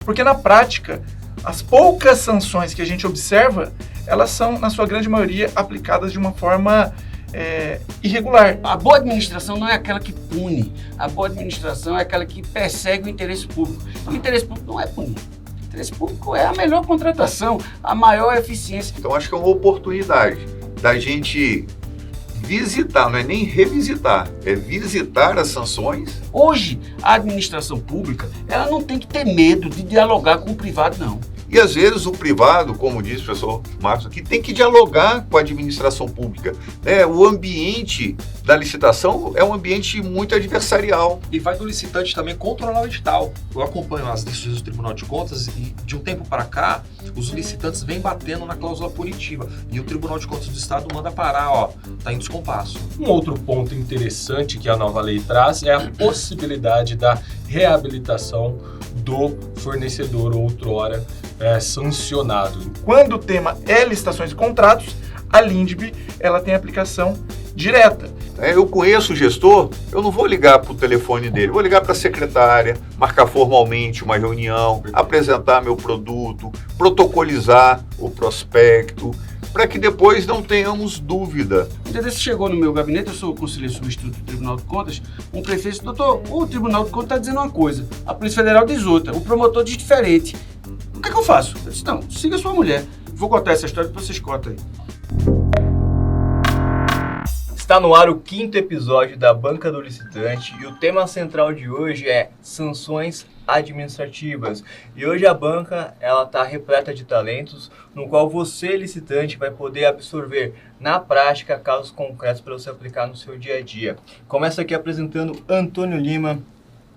Porque na prática, as poucas sanções que a gente observa, elas são, na sua grande maioria, aplicadas de uma forma irregular. A boa administração não é aquela que pune. A boa administração é aquela que persegue o interesse público. O interesse público não é punir. O interesse público é a melhor contratação, a maior eficiência. Então acho que é uma oportunidade da gente visitar, não é nem revisitar, é visitar as sanções. Hoje, a administração pública, ela não tem que ter medo de dialogar com o privado, não. E às vezes o privado, como disse o professor Marcos aqui, tem que dialogar com a administração pública. O ambiente da licitação é um ambiente muito adversarial. E vai do licitante também controlar o edital. Eu acompanho as decisões do Tribunal de Contas e de um tempo para cá, os licitantes vêm batendo na cláusula punitiva. E o Tribunal de Contas do Estado manda parar, tá em descompasso. Um outro ponto interessante que a nova lei traz é a possibilidade da reabilitação do fornecedor outrora sancionado. Quando o tema é licitações e contratos, a LINDB ela tem aplicação direta. Eu conheço o gestor, eu não vou ligar para o telefone dele, vou ligar para a secretária, marcar formalmente uma reunião, apresentar meu produto, protocolizar o prospecto, para que depois não tenhamos dúvida. Um dia desse chegou no meu gabinete, eu sou conselheiro substituto do Tribunal de Contas, um prefeito disse, doutor, o Tribunal de Contas está dizendo uma coisa, a Polícia Federal diz outra, o promotor diz diferente. O que é que eu faço? Eu disse, não, siga sua mulher. Vou contar essa história para vocês contam aí. Está no ar o 5º episódio da Banca do Licitante e o tema central de hoje é sanções administrativas. E hoje a banca ela está repleta de talentos, no qual você, licitante, vai poder absorver na prática casos concretos para você aplicar no seu dia a dia. Começo aqui apresentando Antônio Lima,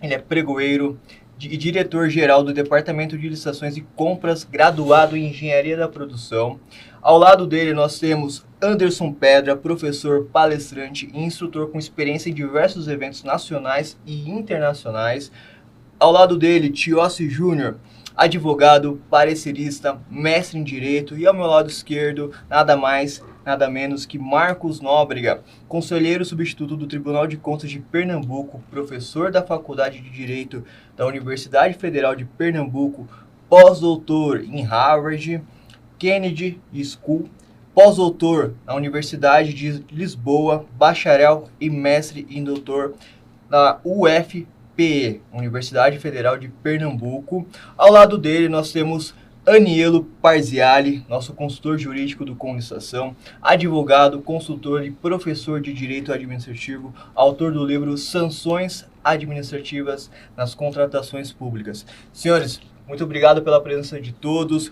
ele é pregoeiro e diretor-geral do Departamento de Licitações e Compras, graduado em Engenharia da Produção. Ao lado dele nós temos Anderson Pedra, professor, palestrante e instrutor com experiência em diversos eventos nacionais e internacionais. Ao lado dele, Tiossi Júnior, advogado, parecerista, mestre em Direito. E ao meu lado esquerdo, nada mais, nada menos que Marcos Nóbrega, conselheiro substituto do Tribunal de Contas de Pernambuco, professor da Faculdade de Direito da Universidade Federal de Pernambuco, pós-doutor em Harvard, Kennedy School, pós-doutor na Universidade de Lisboa, bacharel e mestre em doutor na UFPE, Universidade Federal de Pernambuco. Ao lado dele nós temos Anielo Parziali, nosso consultor jurídico do Conlicitação, advogado, consultor e professor de Direito Administrativo, autor do livro Sanções Administrativas nas Contratações Públicas. Senhores, muito obrigado pela presença de todos.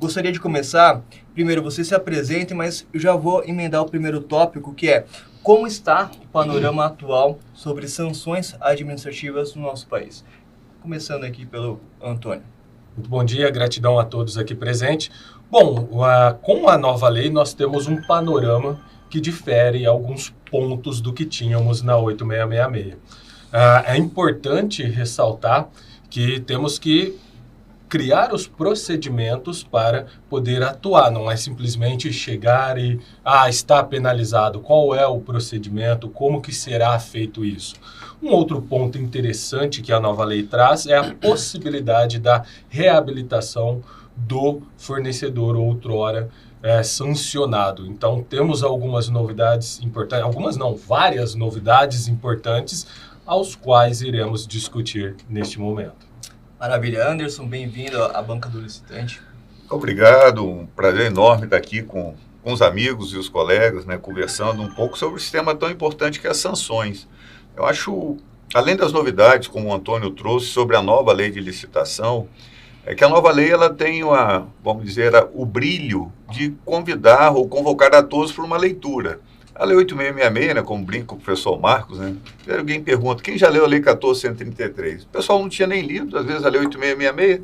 Gostaria de começar, primeiro você se apresente, mas eu já vou emendar o primeiro tópico, que é como está o panorama atual sobre sanções administrativas no nosso país. Começando aqui pelo Antônio. Muito bom dia, gratidão a todos aqui presentes. Bom, com a nova lei nós temos um panorama que difere alguns pontos do que tínhamos na 8666. É importante ressaltar que temos que criar os procedimentos para poder atuar, não é simplesmente chegar e, está penalizado, qual é o procedimento, como que será feito isso. Um outro ponto interessante que a nova lei traz é a possibilidade da reabilitação do fornecedor outrora sancionado. Então, temos algumas novidades importantes, várias novidades importantes, aos quais iremos discutir neste momento. Maravilha. Anderson, bem-vindo à Banca do Licitante. Obrigado, um prazer enorme estar aqui com os amigos e os colegas, conversando um pouco sobre esse tema tão importante que é as sanções. Eu acho, além das novidades, como o Antônio trouxe, sobre a nova lei de licitação, é que a nova lei ela tem o brilho de convidar ou convocar a todos para uma leitura. A Lei 8666, como brinca o professor Marcos, alguém pergunta, quem já leu a Lei 14.133? O pessoal não tinha nem lido, às vezes, a Lei 8666,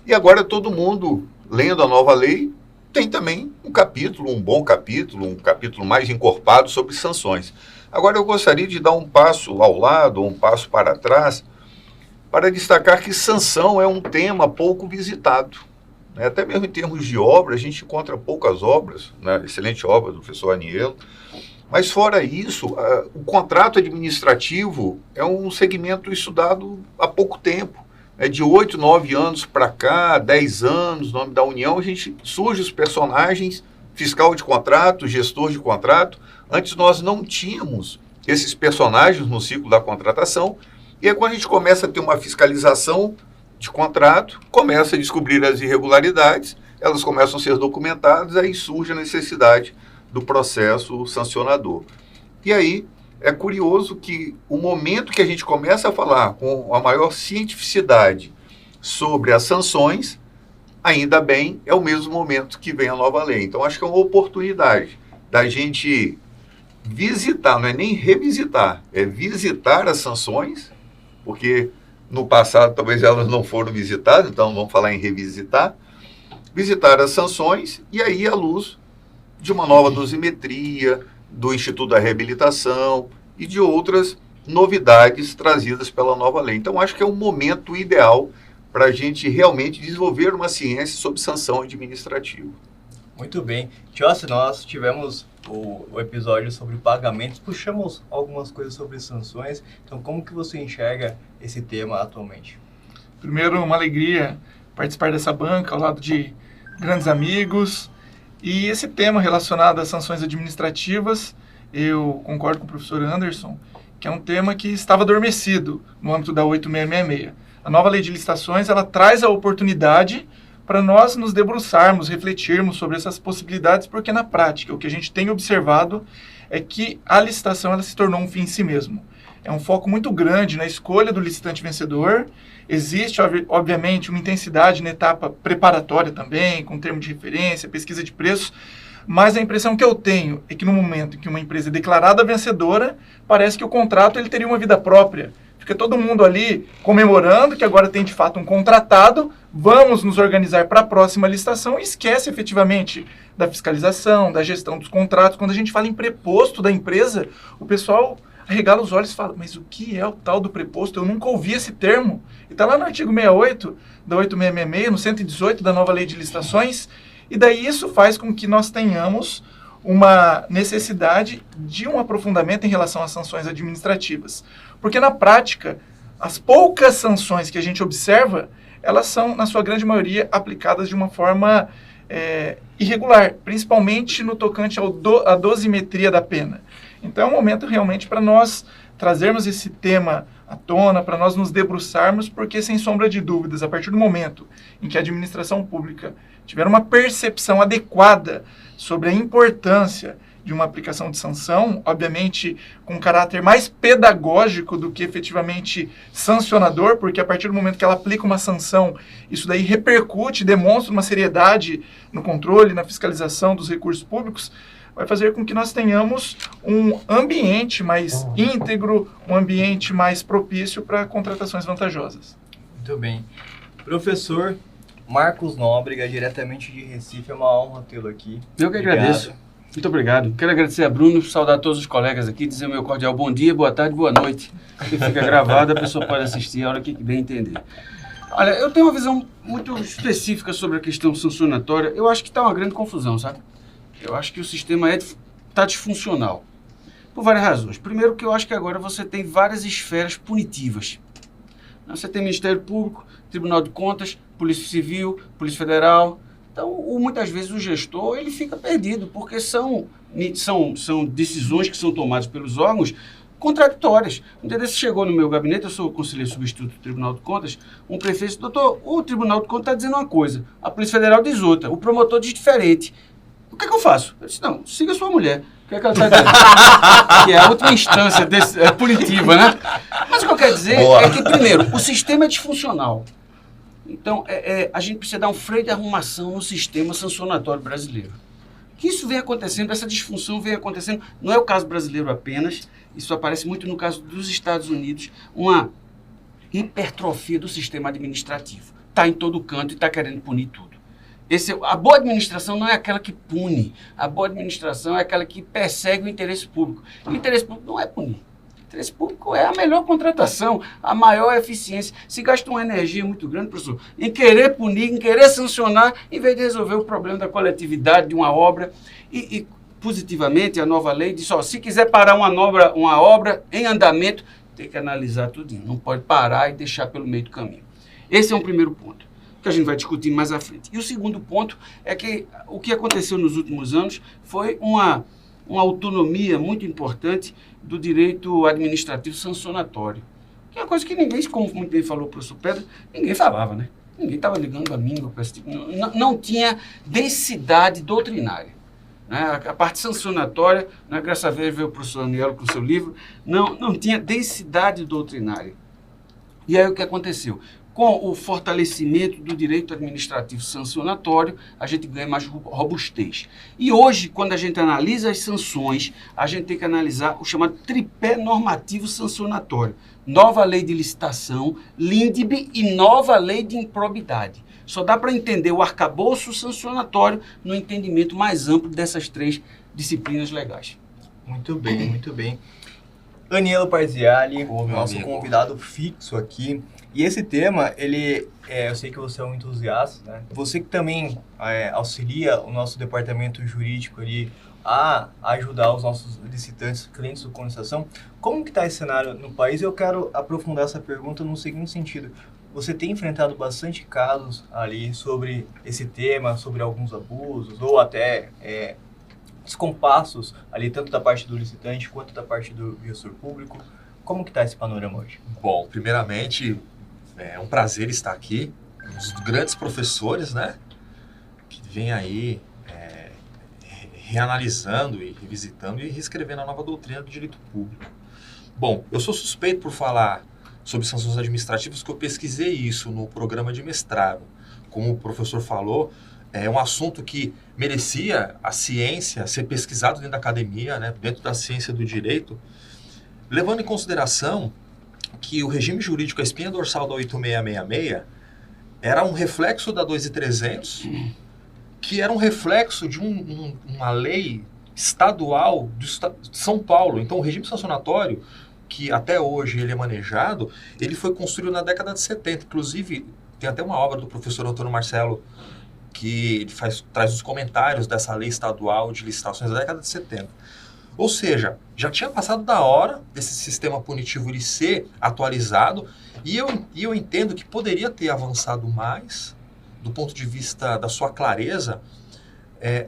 e agora todo mundo, lendo a nova lei, tem também um bom capítulo, um capítulo mais encorpado sobre sanções. Agora eu gostaria de dar um passo ao lado, um passo para trás, para destacar que sanção é um tema pouco visitado. Até mesmo em termos de obra, a gente encontra poucas obras, excelente obra do professor Anielo, Mas fora isso, o contrato administrativo é um segmento estudado há pouco tempo. De 8, 9 anos para cá, 10 anos, no nome da União, surge os personagens, fiscal de contrato, gestor de contrato. Antes nós não tínhamos esses personagens no ciclo da contratação, e aí quando a gente começa a ter uma fiscalização de contrato, começa a descobrir as irregularidades, elas começam a ser documentadas, aí surge a necessidade do processo sancionador. E aí é curioso que o momento que a gente começa a falar com a maior cientificidade sobre as sanções, ainda bem, é o mesmo momento que vem a nova lei. Então acho que é uma oportunidade da gente visitar, não é nem revisitar, é visitar as sanções, porque no passado talvez elas não foram visitadas, então vamos falar em revisitar, visitar as sanções e aí à luz de uma nova dosimetria, do Instituto da Reabilitação e de outras novidades trazidas pela nova lei. Então acho que é um momento ideal para a gente realmente desenvolver uma ciência sobre sanção administrativa. Muito bem. Tiossi, nós tivemos o episódio sobre pagamentos, puxamos algumas coisas sobre sanções. Então, como que você enxerga esse tema atualmente? Primeiro, uma alegria participar dessa banca ao lado de grandes amigos. E esse tema relacionado às sanções administrativas, eu concordo com o professor Anderson, que é um tema que estava adormecido no âmbito da 8666. A nova lei de licitações, ela traz a oportunidade para nós nos debruçarmos, refletirmos sobre essas possibilidades, porque na prática o que a gente tem observado é que a licitação ela se tornou um fim em si mesmo. É um foco muito grande na escolha do licitante vencedor. Existe, obviamente, uma intensidade na etapa preparatória também, com termo de referência, pesquisa de preços, mas a impressão que eu tenho é que no momento em que uma empresa é declarada vencedora, parece que o contrato ele teria uma vida própria. Fica todo mundo ali comemorando que agora tem de fato um contratado, vamos nos organizar para a próxima licitação e esquece efetivamente da fiscalização, da gestão dos contratos. Quando a gente fala em preposto da empresa, o pessoal arregala os olhos e fala, mas o que é o tal do preposto? Eu nunca ouvi esse termo. E está lá no artigo 68 da 8666, no 118 da nova lei de licitações, e daí isso faz com que nós tenhamos uma necessidade de um aprofundamento em relação às sanções administrativas. Porque na prática, as poucas sanções que a gente observa, elas são, na sua grande maioria, aplicadas de uma forma irregular, principalmente no tocante à dosimetria da pena. Então é um momento realmente para nós trazermos esse tema à tona, para nós nos debruçarmos, porque sem sombra de dúvidas, a partir do momento em que a administração pública tiver uma percepção adequada sobre a importância de uma aplicação de sanção, obviamente com um caráter mais pedagógico do que efetivamente sancionador, porque a partir do momento que ela aplica uma sanção, isso daí repercute, demonstra uma seriedade no controle, na fiscalização dos recursos públicos, vai fazer com que nós tenhamos um ambiente mais íntegro, um ambiente mais propício para contratações vantajosas. Muito bem. Professor Marcos Nóbrega, diretamente de Recife, é uma honra tê-lo aqui. Eu que agradeço. Muito obrigado. Quero agradecer a Bruno, saudar todos os colegas aqui, dizer meu cordial bom dia, boa tarde, boa noite. Que fica gravado, a pessoa pode assistir a hora que bem entender. Olha, eu tenho uma visão muito específica sobre a questão sancionatória. Eu acho que está uma grande confusão, sabe? Eu acho que o sistema está disfuncional. Por várias razões. Primeiro que eu acho que agora você tem várias esferas punitivas. Você tem Ministério Público, Tribunal de Contas, Polícia Civil, Polícia Federal. Então, muitas vezes o gestor ele fica perdido, porque são decisões que são tomadas pelos órgãos contraditórias. Um dia desse chegou no meu gabinete, eu sou conselheiro substituto do Tribunal de Contas, um prefeito disse, doutor, o Tribunal de Contas está dizendo uma coisa, a Polícia Federal diz outra, o promotor diz diferente. O que é que eu faço? Eu disse, não, siga sua mulher. O que é que ela está dizendo? Que é a última instância punitiva, né? Mas o que eu quero dizer é que, primeiro, o sistema é disfuncional. Então, a gente precisa dar um freio de arrumação no sistema sancionatório brasileiro. Que isso vem acontecendo, essa disfunção vem acontecendo, não é o caso brasileiro apenas, isso aparece muito no caso dos Estados Unidos, uma hipertrofia do sistema administrativo. Está em todo canto e está querendo punir tudo. A boa administração não é aquela que pune, a boa administração é aquela que persegue o interesse público. E o interesse público não é punir. O interesse público é a melhor contratação, a maior eficiência. Se gasta uma energia muito grande, professor, em querer punir, em querer sancionar, em vez de resolver o problema da coletividade de uma obra. E positivamente a nova lei, diz, se quiser parar uma obra em andamento, tem que analisar tudo, não pode parar e deixar pelo meio do caminho. Esse é um primeiro ponto, que a gente vai discutir mais à frente. E o segundo ponto é que o que aconteceu nos últimos anos foi uma autonomia muito importante do direito administrativo sancionatório, que é uma coisa que ninguém, como muito bem falou o professor Pedro, ninguém falava, né? Ninguém estava ligando a língua para esse tipo. Não tinha densidade doutrinária. Né? A parte sancionatória, né? Graças a Deus veio o professor Anielo com o seu livro, não tinha densidade doutrinária. E aí o que aconteceu? Com o fortalecimento do direito administrativo sancionatório, a gente ganha mais robustez. E hoje, quando a gente analisa as sanções, a gente tem que analisar o chamado tripé normativo sancionatório. Nova lei de licitação, LINDB e nova lei de improbidade. Só dá para entender o arcabouço sancionatório no entendimento mais amplo dessas três disciplinas legais. Muito bem, muito bem. Anielo Parziale, nosso amigo. convidado fixo aqui. E esse tema, eu sei que você é um entusiasta, né? Você que também auxilia o nosso departamento jurídico ali a ajudar os nossos licitantes, clientes de conciliação. Como que está esse cenário no país? Eu quero aprofundar essa pergunta no seguinte sentido. Você tem enfrentado bastante casos ali sobre esse tema, sobre alguns abusos ou até descompassos ali, tanto da parte do licitante quanto da parte do gestor público. Como que está esse panorama hoje? Bom, primeiramente, é um prazer estar aqui. Os grandes professores, né? Que vêm aí reanalisando e revisitando e reescrevendo a nova doutrina do direito público. Bom, eu sou suspeito por falar sobre sanções administrativas, porque eu pesquisei isso no programa de mestrado. Como o professor falou, é um assunto que merecia a ciência ser pesquisado dentro da academia, né, dentro da ciência do direito, levando em consideração que o regime jurídico, a espinha dorsal da 8666, era um reflexo da 2300, que era um reflexo de uma lei estadual de São Paulo. Então, o regime sancionatório, que até hoje ele é manejado, ele foi construído na década de 70. Inclusive, tem até uma obra do professor Antônio Marcelo que ele traz os comentários dessa lei estadual de licitações da década de 70. Ou seja, já tinha passado da hora desse sistema punitivo ele ser atualizado e eu entendo que poderia ter avançado mais do ponto de vista da sua clareza,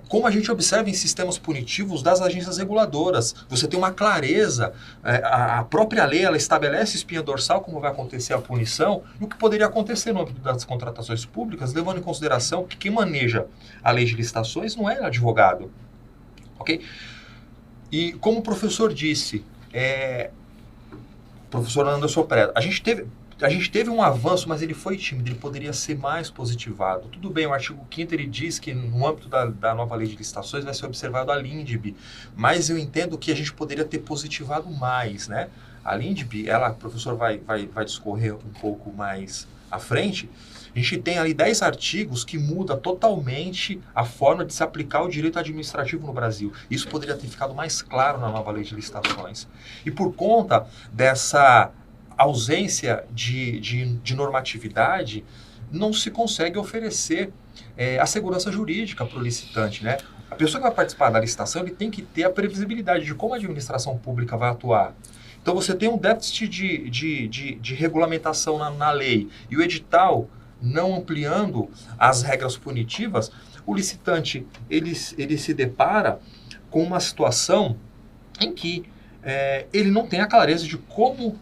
como a gente observa em sistemas punitivos das agências reguladoras. Você tem uma clareza, a própria lei ela estabelece espinha dorsal, como vai acontecer a punição, e o que poderia acontecer no âmbito das contratações públicas, levando em consideração que quem maneja a lei de licitações não é advogado. Ok? E como o professor disse, professor Anderson Preda, a gente teve um avanço, mas ele foi tímido, ele poderia ser mais positivado. Tudo bem, o artigo 5º ele diz que no âmbito da nova lei de licitações vai ser observado a LINDB, mas eu entendo que a gente poderia ter positivado mais, né? A LINDB, o professor vai discorrer um pouco mais à frente, a gente tem ali 10 artigos que muda totalmente a forma de se aplicar o direito administrativo no Brasil. Isso poderia ter ficado mais claro na nova lei de licitações. E por conta dessa ausência de normatividade, não se consegue oferecer a segurança jurídica para o licitante, né? A pessoa que vai participar da licitação ele tem que ter a previsibilidade de como a administração pública vai atuar. Então você tem um déficit de regulamentação na lei e o edital não ampliando as regras punitivas, o licitante ele se depara com uma situação em que ele não tem a clareza de quando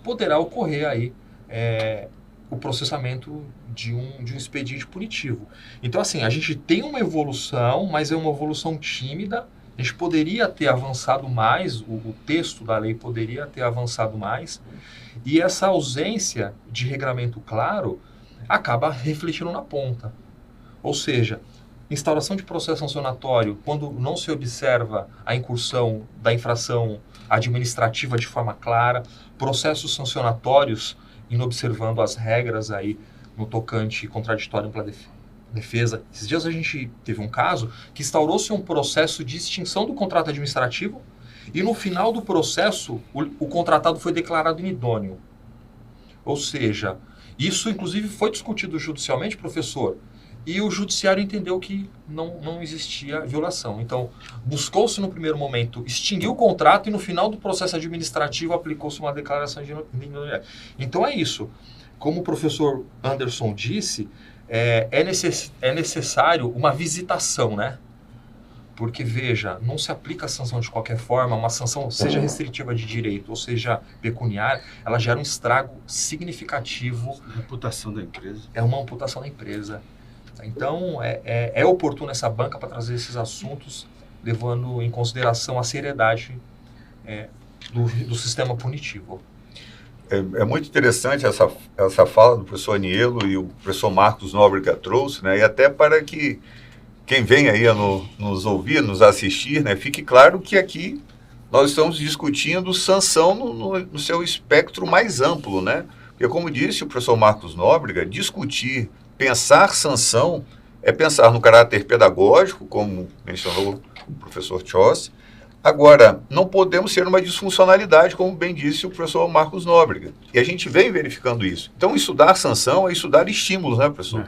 poderá ocorrer aí o processamento de um expediente punitivo. Então, assim, a gente tem uma evolução, mas é uma evolução tímida. A gente poderia ter avançado mais, o texto da lei poderia ter avançado mais, e essa ausência de regramento claro acaba refletindo na ponta. Ou seja, instauração de processo sancionatório, quando não se observa a incursão da infração administrativa de forma clara, processos sancionatórios inobservando as regras aí no tocante contraditório pela defesa. Esses dias a gente teve um caso que instaurou-se um processo de extinção do contrato administrativo e no final do processo o contratado foi declarado inidôneo. Ou seja, isso inclusive foi discutido judicialmente, professor. E o judiciário entendeu que não existia violação. Então, buscou-se no primeiro momento extinguir o contrato e no final do processo administrativo aplicou-se uma declaração de inunicidade. Então é isso. Como o professor Anderson disse, é necessário uma visitação, né? Porque, veja, não se aplica a sanção de qualquer forma, uma sanção, seja restritiva de direito ou seja pecuniária, ela gera um estrago significativo. Reputação da empresa. É uma amputação da empresa. Então, é oportuno essa banca para trazer esses assuntos, levando em consideração a seriedade do sistema punitivo. É muito interessante essa fala do professor Anielo e o professor Marcos Nóbrega trouxe, né? E até para que quem vem aí a nos ouvir, nos assistir, né, fique claro que aqui nós estamos discutindo sanção no seu espectro mais amplo, né? Porque, como disse o professor Marcos Nóbrega, discutir, pensar sanção é pensar no caráter pedagógico, como mencionou o professor Chossi. Agora, não podemos ter uma disfuncionalidade, como bem disse o professor Marcos Nóbrega. E a gente vem verificando isso. Então, estudar sanção é estudar estímulos, né, professor?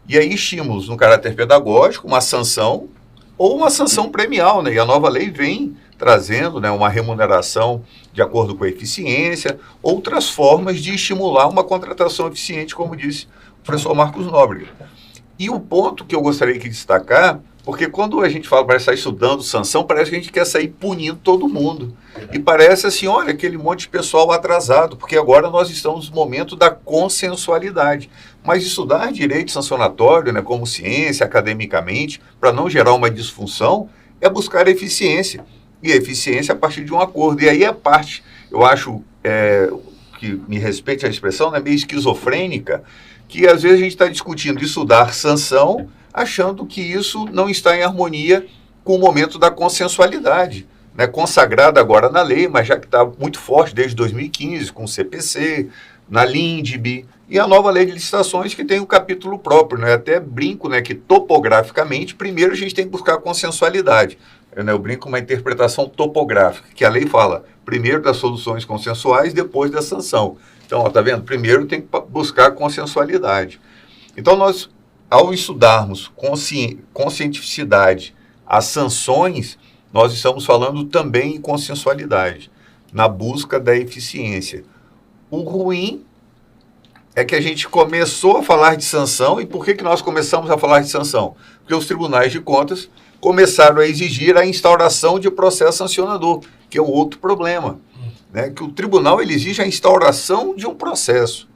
E aí, estímulos no caráter pedagógico, uma sanção ou uma sanção premial, né? E a nova lei vem trazendo, né, uma remuneração de acordo com a eficiência, outras formas de estimular uma contratação eficiente, como disse o professor Marcos Nóbrega. E o ponto que eu gostaria de destacar, porque quando a gente fala para sair estudando sanção, parece que a gente quer sair punindo todo mundo. E parece assim, olha, aquele monte de pessoal atrasado, porque agora nós estamos no momento da consensualidade. Mas estudar direito sancionatório, né, como ciência, academicamente, para não gerar uma disfunção, é buscar eficiência. E a eficiência a partir de um acordo. E aí a parte, eu acho, que me respeite a expressão, né, meio esquizofrênica, que às vezes a gente está discutindo estudar sanção, achando que isso não está em harmonia com o momento da consensualidade, né, consagrada agora na lei, mas já que está muito forte desde 2015, com o CPC, na LINDB, e a nova lei de licitações que tem um capítulo próprio, né? Até brinco, né, que topograficamente, primeiro a gente tem que buscar a consensualidade. Eu brinco com uma interpretação topográfica, que a lei fala primeiro das soluções consensuais, depois da sanção. Então, ó, tá vendo? Primeiro tem que buscar a consensualidade. Então, nós, ao estudarmos conscienticidade, as sanções, nós estamos falando também em consensualidade, na busca da eficiência. O ruim é que a gente começou a falar de sanção, e por que nós começamos a falar de sanção? Porque os tribunais de contas começaram a exigir a instauração de processo sancionador, que é um outro problema, né? Que o tribunal ele exige a instauração de um processo,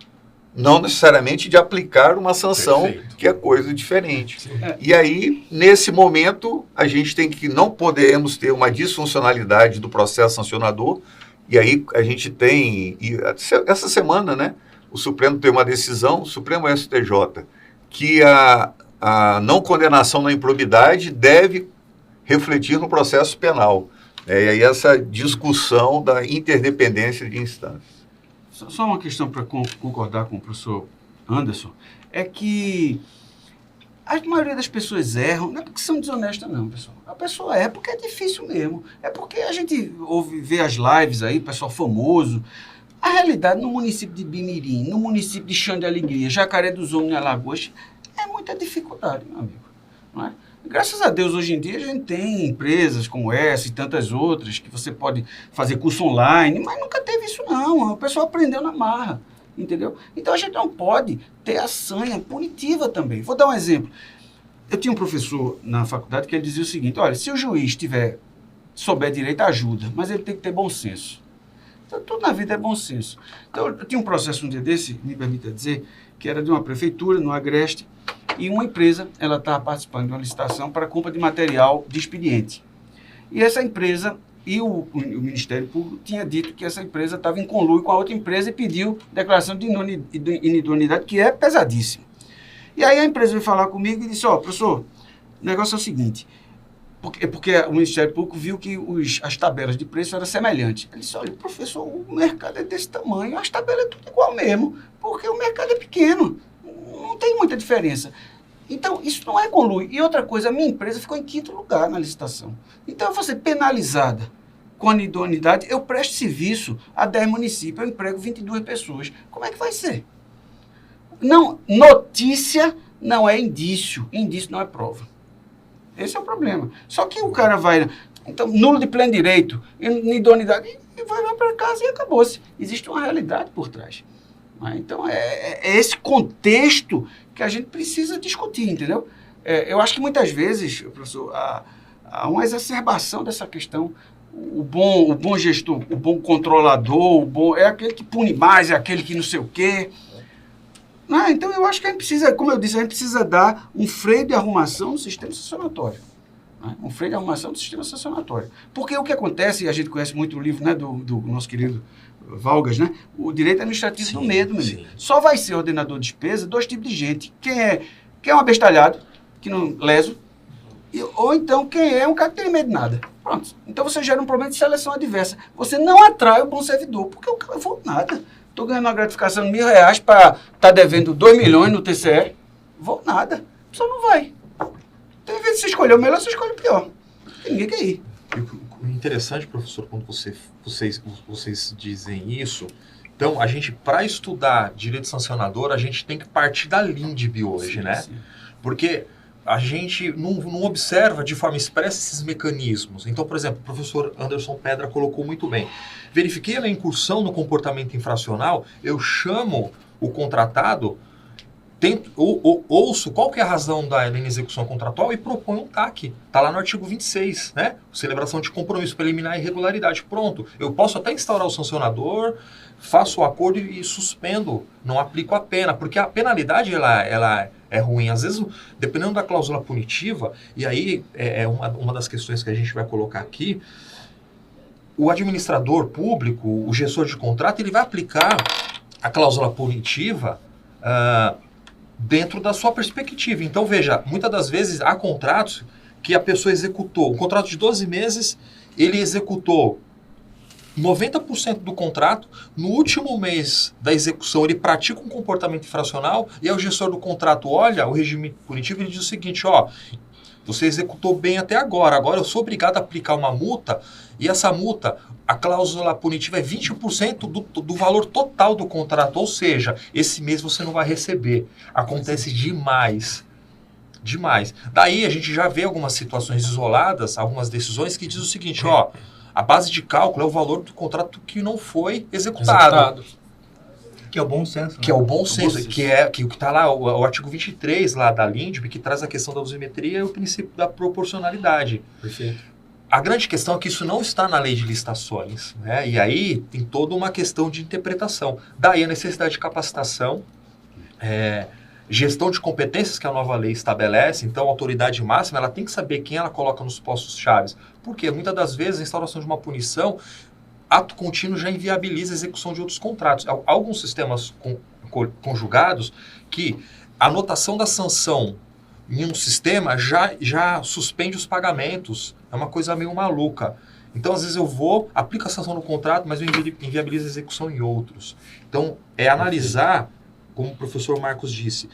não necessariamente de aplicar uma sanção, perfeito, que é coisa diferente. E aí, nesse momento, a gente tem que, não podemos ter uma disfuncionalidade do processo sancionador, e aí a gente tem, essa semana, né, o Supremo tem uma decisão, o Supremo STJ, que a não condenação na improbidade deve refletir no processo penal. E aí essa discussão da interdependência de instâncias. Só uma questão para concordar com o professor Anderson, é que a maioria das pessoas erram, não é porque são desonestas não, pessoal. A pessoa erra porque é difícil mesmo. É porque a gente vê as lives aí, pessoal famoso. A realidade no município de Bimirim, no município de Chão de Alegria, Jacaré dos Homens, Alagoas, é muita dificuldade, meu amigo. Não é? Graças a Deus, hoje em dia, a gente tem empresas como essa e tantas outras que você pode fazer curso online, mas nunca teve isso não. O pessoal aprendeu na marra, entendeu? Então, a gente não pode ter a sanha punitiva também. Vou dar um exemplo. Eu tinha um professor na faculdade que ele dizia o seguinte, olha, se o juiz souber direito, ajuda, mas ele tem que ter bom senso. Então, tudo na vida é bom senso. Então, eu tinha um processo um dia desse, me permita dizer, que era de uma prefeitura, no Agreste, e uma empresa, ela estava participando de uma licitação para compra de material de expediente. E essa empresa, e o Ministério Público tinha dito que essa empresa estava em conluio com a outra empresa e pediu declaração de inidoneidade, que é pesadíssimo. E aí a empresa veio falar comigo e disse, ó, professor, o negócio é o seguinte, porque o Ministério Público viu que as tabelas de preço eram semelhantes. Ele disse, olha, professor, o mercado é desse tamanho, as tabelas é tudo igual mesmo, porque o mercado é pequeno, não tem muita diferença. Então, isso não é conluio. E outra coisa, a minha empresa ficou em 5º lugar na licitação. Então, eu vou ser penalizada com a idoneidade, eu presto serviço a 10 municípios, eu emprego 22 pessoas. Como é que vai ser? Não, notícia não é indício. Indício não é prova. Esse é o problema. Só que o cara vai... Então, nulo de pleno direito, idoneidade, e vai lá para casa e acabou-se. Existe uma realidade por trás. Né? Então, é esse contexto que a gente precisa discutir, entendeu? Eu acho que muitas vezes, professor, há uma exacerbação dessa questão. O bom gestor, o bom controlador, é aquele que pune mais, é aquele que não sei o quê. Então, eu acho que a gente precisa, como eu disse, a gente precisa dar um freio de arrumação no sistema sancionatório. Né? Um freio de arrumação do sistema sancionatório. Porque o que acontece, e a gente conhece muito o livro, né, do nosso querido Valgas, né? O direito administrativo do medo, meu amigo. Só vai ser ordenador de despesa 2 tipos de gente. Quem é um abestalhado, que não leso, ou então quem é um cara que tem medo de nada. Pronto. Então você gera um problema de seleção adversa. Você não atrai o bom servidor, porque o cara não vou nada. Estou ganhando uma gratificação de R$1.000 para estar devendo 2 milhões no TCE. Vou nada. A pessoa não vai. Então, em vez de você escolher o melhor, você escolhe o pior. Porque ninguém quer ir. O interessante, professor, quando vocês dizem isso, então, a gente, para estudar direito sancionador, a gente tem que partir da LINDB hoje, Sim, né? sim. Porque a gente não observa de forma expressa esses mecanismos. Então, por exemplo, o professor Anderson Pedra colocou muito bem. Verifiquei a incursão no comportamento infracional, eu chamo o contratado, ouço qual que é a razão da inexecução contratual e proponho um TAC. Está lá no artigo 26, né? Celebração de compromisso para eliminar a irregularidade. Pronto. Eu posso até instaurar o sancionador, faço o acordo e suspendo, não aplico a pena, porque a penalidade ela é ruim. Às vezes, dependendo da cláusula punitiva, e aí é uma das questões que a gente vai colocar aqui, o administrador público, o gestor de contrato, ele vai aplicar a cláusula punitiva dentro da sua perspectiva. Então, veja, muitas das vezes há contratos que a pessoa executou. Um contrato de 12 meses, ele executou 90% do contrato, no último mês da execução ele pratica um comportamento infracional e aí o gestor do contrato olha o regime punitivo e ele diz o seguinte, você executou bem até agora eu sou obrigado a aplicar uma multa e essa multa, a cláusula punitiva é 20% do valor total do contrato, ou seja, esse mês você não vai receber. Acontece demais. Demais. Daí a gente já vê algumas situações isoladas, algumas decisões que diz o seguinte, a base de cálculo é o valor do contrato que não foi executado. Que é o bom senso. Né? Que é o bom senso, que está lá, o artigo 23 lá da LINDB, que traz a questão da dosimetria e o princípio da proporcionalidade. Perfeito. A grande questão é que isso não está na lei de licitações, né? E aí tem toda uma questão de interpretação. Daí a necessidade de capacitação, gestão de competências que a nova lei estabelece. Então, a autoridade máxima ela tem que saber quem ela coloca nos postos chaves. Porque muitas das vezes a instauração de uma punição, ato contínuo já inviabiliza a execução de outros contratos. Há alguns sistemas conjugados que a anotação da sanção em um sistema já suspende os pagamentos. É uma coisa meio maluca. Então, às vezes eu aplico a sanção no contrato, mas eu inviabilizo a execução em outros. Então, analisar, como o professor Marcos disse,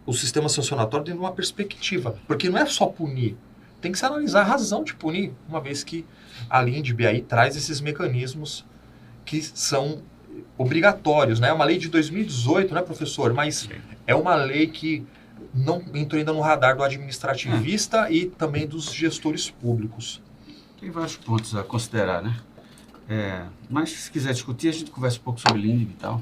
o sistema sancionatório dentro de uma perspectiva. Porque não é só punir. Tem que se analisar a razão de punir, uma vez que a LINDB aí traz esses mecanismos que são obrigatórios, né? É uma lei de 2018, né, professor? Mas é uma lei que não entrou ainda no radar do administrativista e também dos gestores públicos. Tem vários pontos a considerar, né? Mas se quiser discutir, a gente conversa um pouco sobre LINDB e tal.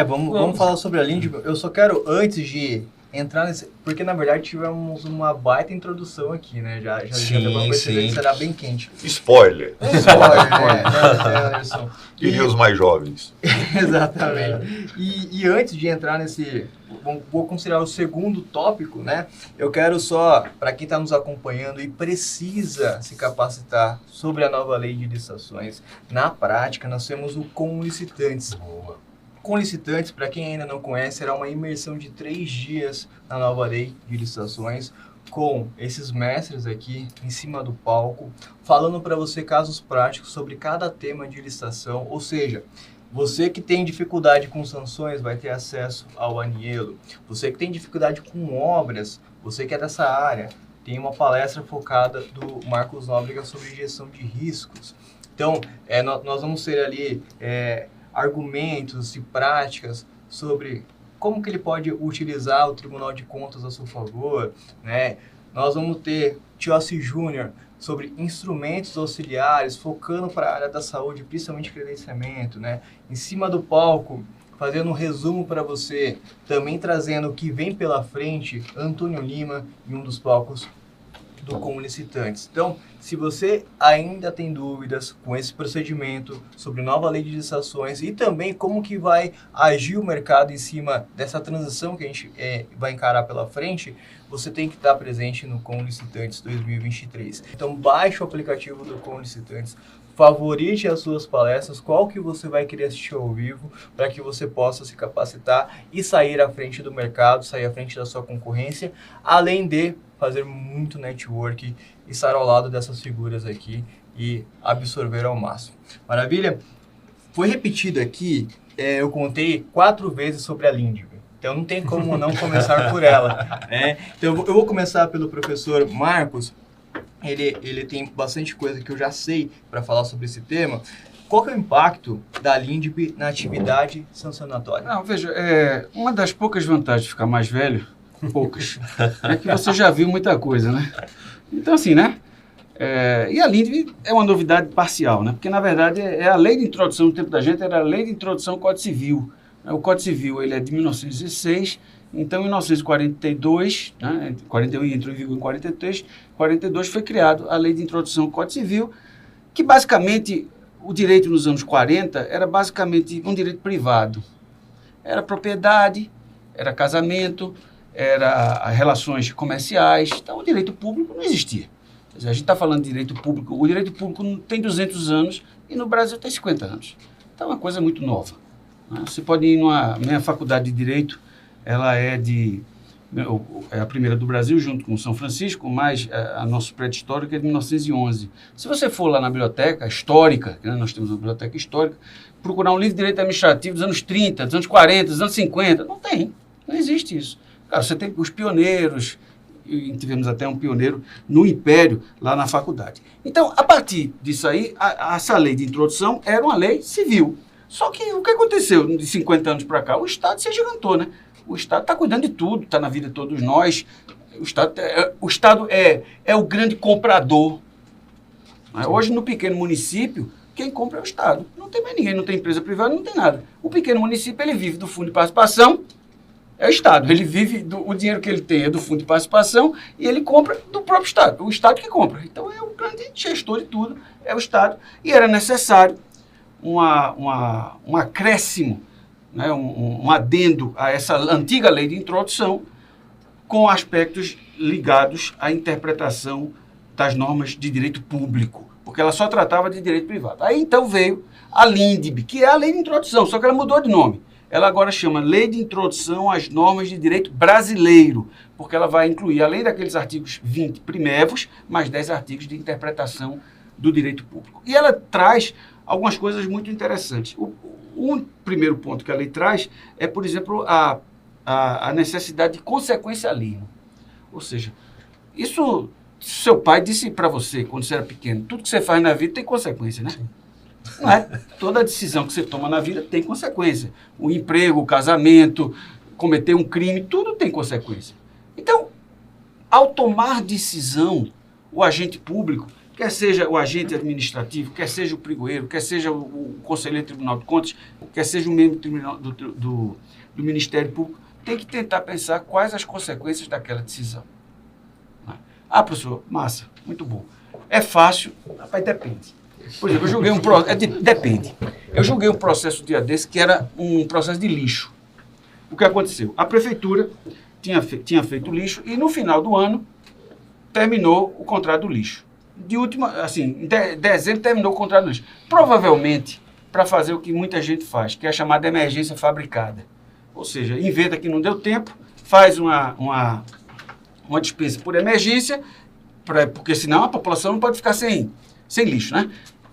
Vamos falar sobre a LINDB. Eu só quero, antes de entrar nesse... Porque, na verdade, tivemos uma baita introdução aqui, né? Já deu pra perceber que será bem quente. Spoiler. Anderson. Queria os mais jovens. Exatamente. E antes de entrar nesse... Vou considerar o segundo tópico, né? Eu quero só, para quem está nos acompanhando e precisa se capacitar sobre a nova lei de licitações, na prática, nós temos o Conlicitantes. Boa. Conlicitantes, para quem ainda não conhece, será uma imersão de 3 dias na nova lei de licitações, com esses mestres aqui em cima do palco, falando para você casos práticos sobre cada tema de licitação, ou seja, você que tem dificuldade com sanções vai ter acesso ao Anielo. Você que tem dificuldade com obras, você que é dessa área, tem uma palestra focada do Marcos Nóbrega sobre gestão de riscos. Então, nós vamos ter ali argumentos e práticas sobre como que ele pode utilizar o Tribunal de Contas a seu favor, né? Nós vamos ter Tioci Júnior sobre instrumentos auxiliares, focando para a área da saúde, principalmente credenciamento, né? Em cima do palco, fazendo um resumo para você, também trazendo o que vem pela frente, Antônio Lima, em um dos palcos do Comunicitantes. Então, se você ainda tem dúvidas com esse procedimento sobre nova lei de licitações e também como que vai agir o mercado em cima dessa transição que a gente vai encarar pela frente, você tem que estar presente no Comunicitantes 2023. Então, baixe o aplicativo do Comunicitantes, favorite as suas palestras, qual que você vai querer assistir ao vivo, para que você possa se capacitar e sair à frente do mercado, sair à frente da sua concorrência, além de fazer muito network e estar ao lado dessas figuras aqui e absorver ao máximo. Maravilha? Foi repetido aqui, eu contei 4 vezes sobre a Lindb. Então não tem como não começar por ela, né? Então eu vou começar pelo professor Marcos. Ele tem bastante coisa que eu já sei para falar sobre esse tema. Qual que é o impacto da Lindb na atividade sancionatória? Não, veja, uma das poucas vantagens de ficar mais velho, poucas, é que você já viu muita coisa, né? Então, assim, né? E a Lindb é uma novidade parcial, né? Porque, na verdade, é a lei de introdução, no tempo da gente, era a lei de introdução ao Código Civil. O Código Civil, ele é de 1916, então, em 1942, né, 41 entrou em vigor em 43, 42 foi criado a lei de introdução ao Código Civil, que basicamente, o direito nos anos 40 era basicamente um direito privado. Era propriedade, era casamento, era relações comerciais, então o direito público não existia. Quer dizer, a gente está falando de direito público, o direito público tem 200 anos e no Brasil tem 50 anos. Então é uma coisa muito nova. Né? Você pode ir minha faculdade de Direito, ela é a primeira do Brasil, junto com São Francisco, mas a nossa prédio histórico é de 1911. Se você for lá na biblioteca histórica, né, nós temos uma biblioteca histórica, procurar um livro de direito administrativo dos anos 30, dos anos 40, dos anos 50, não existe isso. Cara, você tem os pioneiros, e tivemos até um pioneiro no Império, lá na faculdade. Então, a partir disso aí, essa lei de introdução era uma lei civil. Só que o que aconteceu de 50 anos para cá? O Estado se agigantou, né? O Estado está cuidando de tudo, está na vida de todos nós. O Estado é o grande comprador. Né? Hoje, no pequeno município, quem compra é o Estado. Não tem mais ninguém, não tem empresa privada, não tem nada. O pequeno município, ele vive do fundo de participação, é o Estado. Ele vive, o dinheiro que ele tem é do fundo de participação e ele compra do próprio Estado. O Estado que compra. Então, é o grande gestor de tudo, é o Estado. E era necessário um acréscimo, né, um adendo a essa antiga lei de introdução com aspectos ligados à interpretação das normas de direito público, porque ela só tratava de direito privado. Aí então veio a Lindb, que é a lei de introdução, só que ela mudou de nome. Ela agora chama Lei de Introdução às Normas de Direito Brasileiro, porque ela vai incluir, além daqueles artigos 20 primevos, mais 10 artigos de interpretação do direito público. E ela traz algumas coisas muito interessantes. Um primeiro ponto que a lei traz é, por exemplo, a necessidade de consequencialismo. Ou seja, isso seu pai disse para você quando você era pequeno, tudo que você faz na vida tem consequência, né? Não é? Toda decisão que você toma na vida tem consequência. O emprego, o casamento, cometer um crime, tudo tem consequência. Então, ao tomar decisão, o agente público, quer seja o agente administrativo, quer seja o pregoeiro, quer seja o conselheiro do Tribunal de Contas, quer seja o membro do Ministério Público, tem que tentar pensar quais as consequências daquela decisão. Ah, professor, massa, muito bom. É fácil, rapaz, depende. Por exemplo, eu julguei um processo, depende. Eu julguei um processo dia desse que era um processo de lixo. O que aconteceu? A prefeitura tinha feito lixo e no final do ano terminou o contrato do lixo. De última, assim, em dezembro terminou o contrato do lixo. Provavelmente para fazer o que muita gente faz, que é a chamada emergência fabricada. Ou seja, inventa que não deu tempo, faz uma dispensa por emergência, porque senão a população não pode ficar sem lixo, né?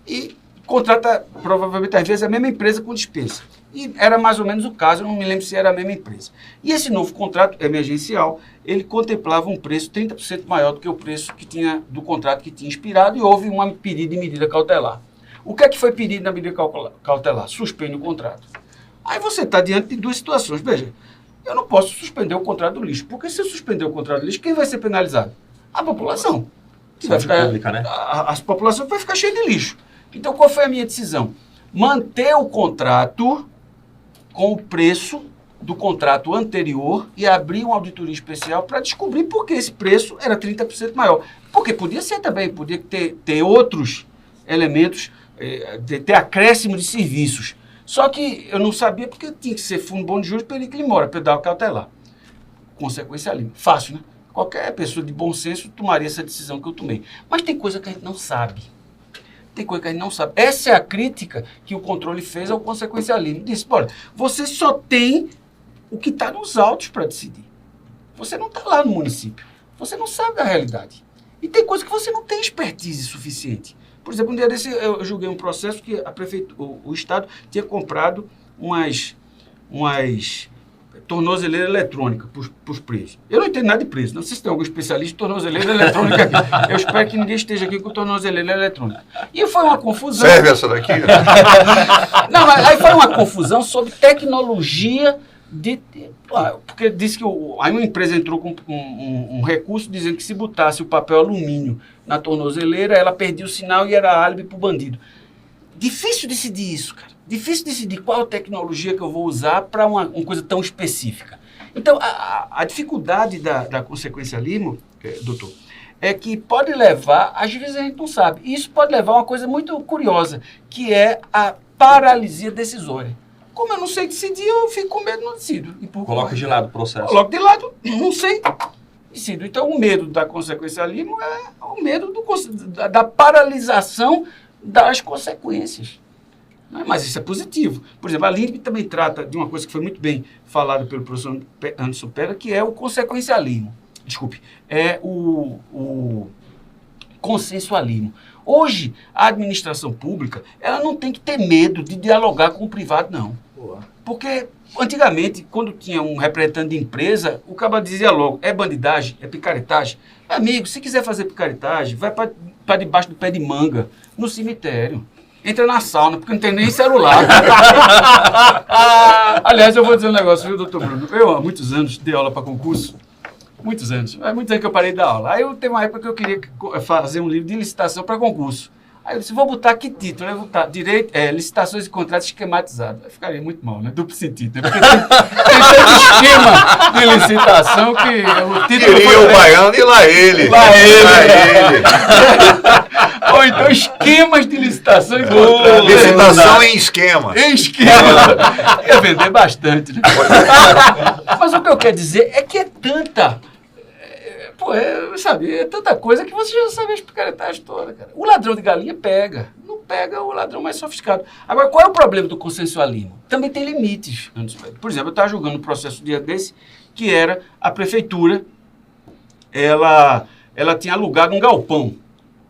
E contrata, provavelmente, às vezes, a mesma empresa com dispensa. E era mais ou menos o caso, eu não me lembro se era a mesma empresa. E esse novo contrato emergencial, ele contemplava um preço 30% maior do que o preço do contrato que tinha expirado e houve um pedido de medida cautelar. O que é que foi pedido na medida cautelar? Suspende o contrato. Aí você está diante de duas situações. Veja, eu não posso suspender o contrato do lixo. Porque se eu suspender o contrato do lixo, quem vai ser penalizado? A população. Saúde pública, né? A população vai ficar cheia de lixo. Então, qual foi a minha decisão? Manter o contrato com o preço do contrato anterior e abrir uma auditoria especial para descobrir por que esse preço era 30% maior. Porque podia ser também, podia ter outros elementos, ter acréscimo de serviços. Só que eu não sabia porque tinha que ser fundo bom de juros, perigo e mora, pedal cautelar. Consequência ali. Fácil, né? Qualquer pessoa de bom senso tomaria essa decisão que eu tomei. Mas tem coisa que a gente não sabe. Tem coisa que a gente não sabe. Essa é a crítica que o controle fez ao consequencialismo. Disse, olha, você só tem o que está nos autos para decidir. Você não está lá no município. Você não sabe da realidade. E tem coisa que você não tem expertise suficiente. Por exemplo, um dia desse eu julguei um processo que o Estado tinha comprado umas tornozeleira eletrônica para os presos. Eu não entendo nada de preso. Não sei se tem algum especialista em tornozeleira eletrônica aqui. Eu espero que ninguém esteja aqui com tornozeleira eletrônica. E foi uma confusão. Serve essa daqui? Não, mas aí foi uma confusão sobre tecnologia porque disse que aí uma empresa entrou com um recurso dizendo que se botasse o papel alumínio na tornozeleira, ela perdia o sinal e era álibi para o bandido. Difícil decidir isso, cara. Difícil decidir qual tecnologia que eu vou usar para uma coisa tão específica. Então, a dificuldade da consequencialismo, doutor, é que pode levar, às vezes a gente não sabe, e isso pode levar a uma coisa muito curiosa, que é a paralisia decisória. Como eu não sei decidir, eu fico com medo, não decido. Coloca de lado o processo. Coloco de lado, não sei, decido. Então, o medo da consequencialismo é o medo da paralisação das consequências. Mas isso é positivo. Por exemplo, a LINDB também trata de uma coisa que foi muito bem falada pelo professor Anderson Pera, que é o consequencialismo. Desculpe, é o consensualismo. Hoje, a administração pública, ela não tem que ter medo de dialogar com o privado, não. Porque, antigamente, quando tinha um representante de empresa, o cara dizia logo, é bandidagem, é picaretagem. Amigo, se quiser fazer picaretagem, vai para debaixo do pé de manga, no cemitério. Entra na sauna, porque não tem nem celular. Aliás, eu vou dizer um negócio, viu, doutor Bruno? Eu, há muitos anos, dei aula para concurso. Muitos anos. É muitos anos que eu parei de dar aula. Aí eu teve uma época que eu queria fazer um livro de licitação para concurso. Aí eu disse, vou botar que título? Eu vou botar licitações e contratos esquematizados. Aí ficaria muito mal, né? Duplo sentido. Né? Porque tem tanto esquema de licitação que o título... Queria o baiano e lá ele. Lá ele. Ou então esquemas de licitação e contratos. Licitação em esquema. Em esquema. Ia vender bastante, né? Mas o que eu quero dizer é que é tanta... é tanta coisa que você já sabe as picaretagens todas, cara. O ladrão de galinha pega. Não pega o ladrão mais sofisticado. Agora, qual é o problema do consensualismo? Também tem limites. Por exemplo, eu estava julgando um processo dia desse, que era a prefeitura, ela tinha alugado um galpão.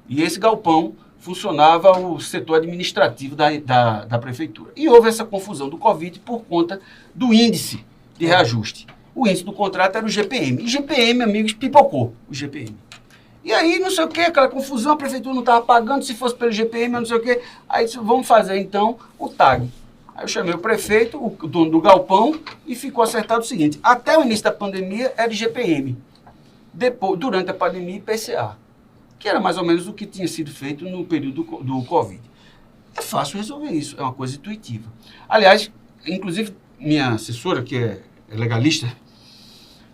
E esse galpão funcionava o setor administrativo da prefeitura. E houve essa confusão do Covid por conta do índice de reajuste. O índice do contrato era o GPM. E GPM, amigos, pipocou o GPM. E aí, não sei o que, aquela confusão, a prefeitura não estava pagando, se fosse pelo GPM, não sei o que. Aí disse, vamos fazer, então, o TAG. Aí eu chamei o prefeito, o dono do galpão, e ficou acertado o seguinte, até o início da pandemia era GPM. Depois, durante a pandemia, IPCA. Que era mais ou menos o que tinha sido feito no período do Covid. É fácil resolver isso, é uma coisa intuitiva. Aliás, inclusive, minha assessora, que é legalista,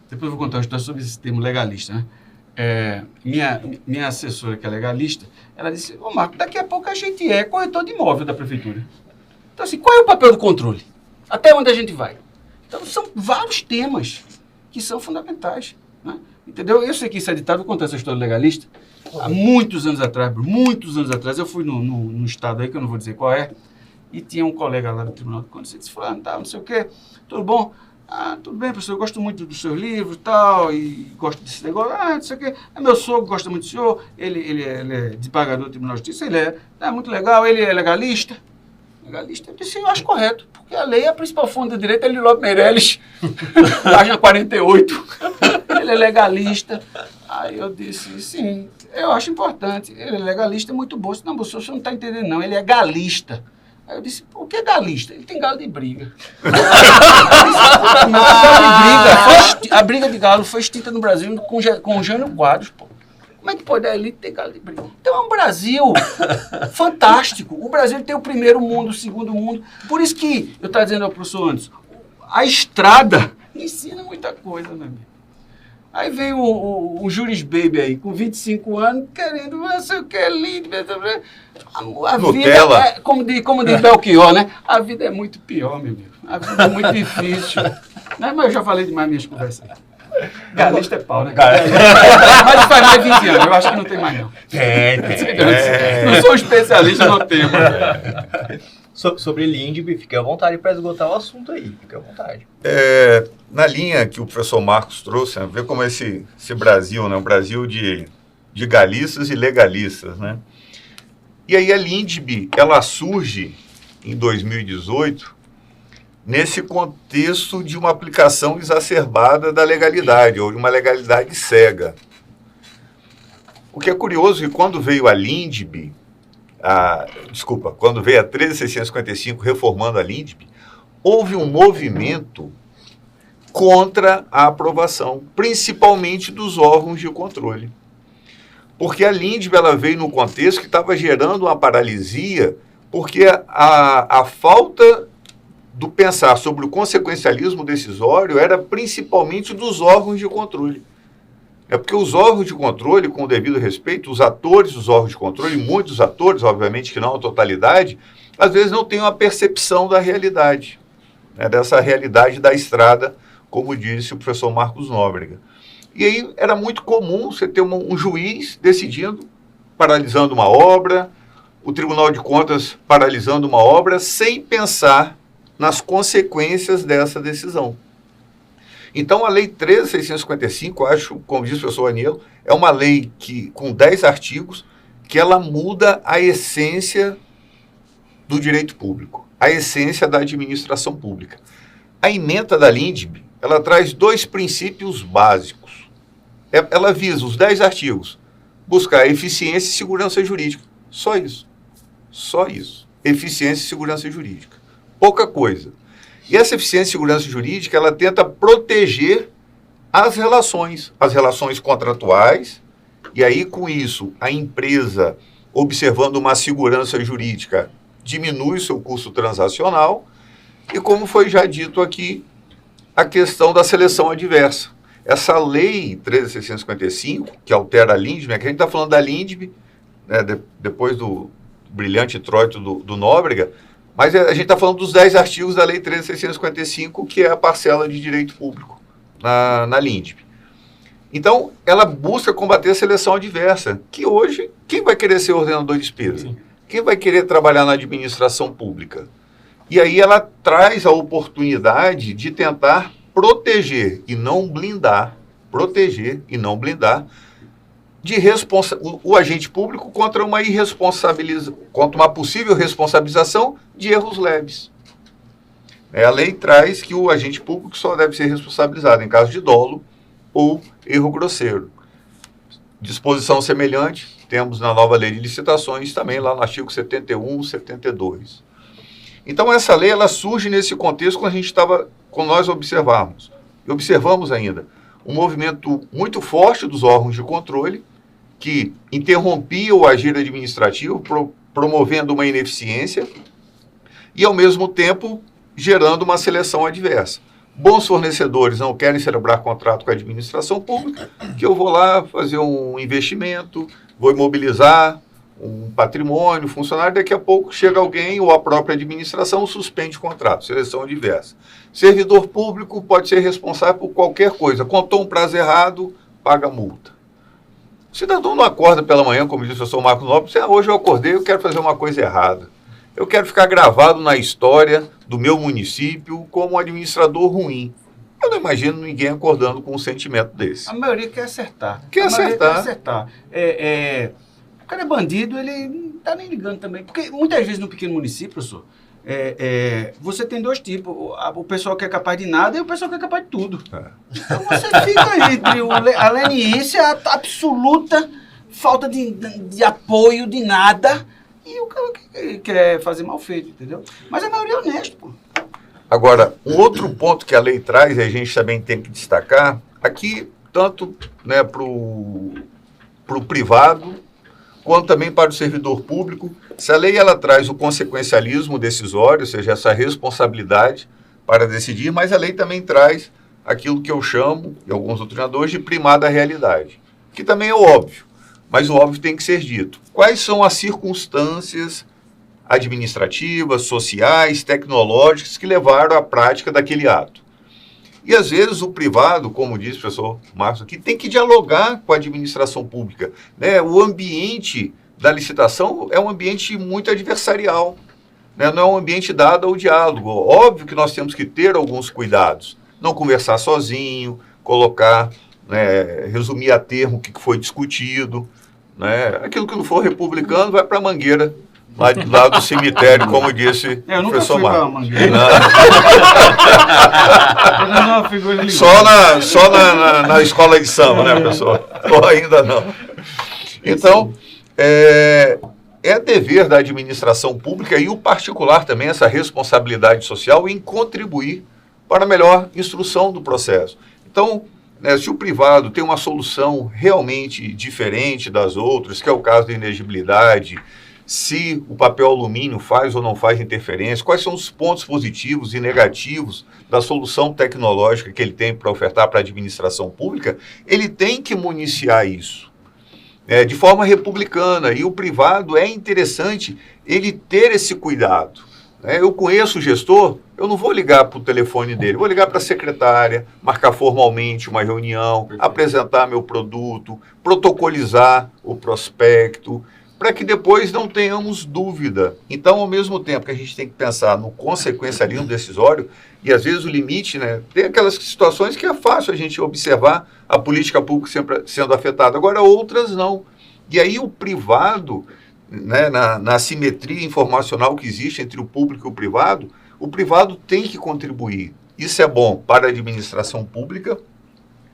depois eu vou contar uma história sobre esse termo legalista, né? Minha assessora, que é legalista, ela disse, ô Marco, daqui a pouco a gente é corretor de imóvel da prefeitura. Então, assim, qual é o papel do controle? Até onde a gente vai? Então, são vários temas que são fundamentais, né? Entendeu? Eu sei que isso é ditado, vou contar essa história legalista. Há muitos anos atrás, eu fui num estado aí, que eu não vou dizer qual é, e tinha um colega lá do Tribunal de Contas, ele disse, fulano, tá, não sei o quê, tudo bom? Ah, tudo bem, professor, eu gosto muito dos seus livros e tal, e gosto desse negócio, não sei o quê. Meu sogro gosta muito do senhor, ele é desembargador do Tribunal de Justiça, ele é muito legal, ele é legalista. Legalista, eu disse, eu acho correto, porque a lei é a principal fonte do direito, é Liló Meirelles, página 48, ele é legalista. Aí eu disse, sim, eu acho importante, ele é legalista, é muito bom. Não, professor, você não está entendendo não, ele é galista. Aí eu disse, o que é galista? Ele tem galo de briga. Eu disse, galo de briga A briga de galo foi extinta no Brasil com Jânio Quadros, pô. Como é que pode a elite ter galo de briga? Então é um Brasil fantástico. O Brasil tem o primeiro mundo, o segundo mundo. Por isso que eu estava dizendo ao professor antes, a estrada ensina muita coisa, né, amigo? Aí vem o Juris Baby aí, com 25 anos, querendo, não sei o que é lindo. A vida é, como diz Belchior, né? A vida é muito pior, meu amigo. A vida é muito difícil. Né? Mas eu já falei demais minhas conversas aí. Galista é pau, né? Mas faz mais 20 anos, eu acho que não tem mais não. Não sou especialista no tema. Sobre Lindbe, fique à vontade para esgotar o assunto aí, fique à vontade. Na linha que o professor Marcos trouxe, né, ver como esse Brasil, né, um Brasil de galistas e legalistas, né? E aí a Lindbe, ela surge em 2018 nesse contexto de uma aplicação exacerbada da legalidade, ou de uma legalidade cega. O que é curioso é que quando veio a Lindbe, quando veio a 13.655 reformando a Lindbe, houve um movimento contra a aprovação, principalmente dos órgãos de controle. Porque a Lindbe, ela veio no contexto que estava gerando uma paralisia, porque a falta do pensar sobre o consequencialismo decisório era principalmente dos órgãos de controle. É porque os órgãos de controle, com o devido respeito, os atores dos órgãos de controle, muitos atores, obviamente que não a totalidade, às vezes não têm uma percepção da realidade, né, dessa realidade da estrada, como disse o professor Marcos Nóbrega. E aí era muito comum você ter um juiz decidindo, paralisando uma obra, o Tribunal de Contas paralisando uma obra, sem pensar nas consequências dessa decisão. Então, a Lei 13.655, acho, como disse o professor Anielo, é uma lei que, com 10 artigos, que ela muda a essência do direito público, a essência da administração pública. A ementa da Lindbe, ela traz 2 princípios básicos. Ela visa, os 10 artigos, buscar eficiência e segurança jurídica. Só isso. Só isso. Eficiência e segurança jurídica. Pouca coisa. E essa eficiência e segurança jurídica, ela tenta proteger as relações contratuais, e aí, com isso, a empresa, observando uma segurança jurídica, diminui seu custo transacional, e como foi já dito aqui, a questão da seleção adversa. Essa lei 13.655, que altera a Lindbe, que a gente está falando da Lindbe, né, depois do brilhante introito do Nóbrega, mas a gente está falando dos 10 artigos da Lei 13.655, que é a parcela de direito público na Lindbe. Então, ela busca combater a seleção adversa, que hoje, quem vai querer ser ordenador de despesa? Sim. Quem vai querer trabalhar na administração pública? E aí ela traz a oportunidade de tentar proteger e não blindar, o agente público contra uma possível responsabilização de erros leves. A lei traz que o agente público só deve ser responsabilizado em caso de dolo ou erro grosseiro. Disposição semelhante temos na nova lei de licitações, também lá no artigo 71, 72. Então essa lei, ela surge nesse contexto quando nós observamos ainda um movimento muito forte dos órgãos de controle, que interrompia o agir administrativo, promovendo uma ineficiência e, ao mesmo tempo, gerando uma seleção adversa. Bons fornecedores não querem celebrar contrato com a administração pública, que eu vou lá fazer um investimento, vou imobilizar um patrimônio, funcionário, daqui a pouco chega alguém ou a própria administração suspende o contrato, seleção adversa. Servidor público pode ser responsável por qualquer coisa, contou um prazo errado, paga multa. O cidadão não acorda pela manhã, como disse o professor Marcos Nóbrega, hoje eu acordei, eu quero fazer uma coisa errada. Eu quero ficar gravado na história do meu município como um administrador ruim. Eu não imagino ninguém acordando com um sentimento desse. A maioria quer acertar. Quer acertar. O cara é bandido, ele não está nem ligando também. Porque muitas vezes no pequeno município, professor, você tem 2 tipos. O pessoal que é capaz de nada e o pessoal que é capaz de tudo. Então você fica entre a leniência, a absoluta falta de apoio, de nada, e o cara que quer fazer mal feito, entendeu? Mas a maioria é honesto, pô. Agora, um outro ponto que a lei traz, e a gente também tem que destacar, aqui tanto, né, para o privado, quanto também para o servidor público. Se a lei ela traz o consequencialismo decisório, ou seja, essa responsabilidade para decidir, mas a lei também traz aquilo que eu chamo, e alguns doutrinadores, de primada realidade, que também é óbvio, mas o óbvio tem que ser dito. Quais são as circunstâncias administrativas, sociais, tecnológicas que levaram à prática daquele ato? E às vezes o privado, como disse o professor Marcos aqui, tem que dialogar com a administração pública, né? O ambiente da licitação é um ambiente muito adversarial, né? Não é um ambiente dado ao diálogo. Óbvio que nós temos que ter alguns cuidados, não conversar sozinho, colocar, né, resumir a termo o que foi discutido, né? Aquilo que não for republicano vai para a mangueira, lá do cemitério, como disse Eu o nunca professor fui pra Marcos. Mangueira. Não. Só na escola de samba, né, professor? Ou ainda não. Então, é dever da administração pública e o particular também essa responsabilidade social em contribuir para a melhor instrução do processo. Então, né, se o privado tem uma solução realmente diferente das outras, que é o caso da inegibilidade, se o papel alumínio faz ou não faz interferência, quais são os pontos positivos e negativos da solução tecnológica que ele tem para ofertar para a administração pública, ele tem que municiar isso, de forma republicana. E o privado é interessante ele ter esse cuidado. Eu conheço o gestor, eu não vou ligar para o telefone dele, vou ligar para a secretária, marcar formalmente uma reunião, apresentar meu produto, protocolizar o prospecto, para que depois não tenhamos dúvida. Então, ao mesmo tempo que a gente tem que pensar no consequencialismo decisório, e às vezes o limite, né, tem aquelas situações que é fácil a gente observar a política pública sempre sendo afetada, agora outras não. E aí o privado, né, na assimetria informacional que existe entre o público e o privado tem que contribuir. Isso é bom para a administração pública,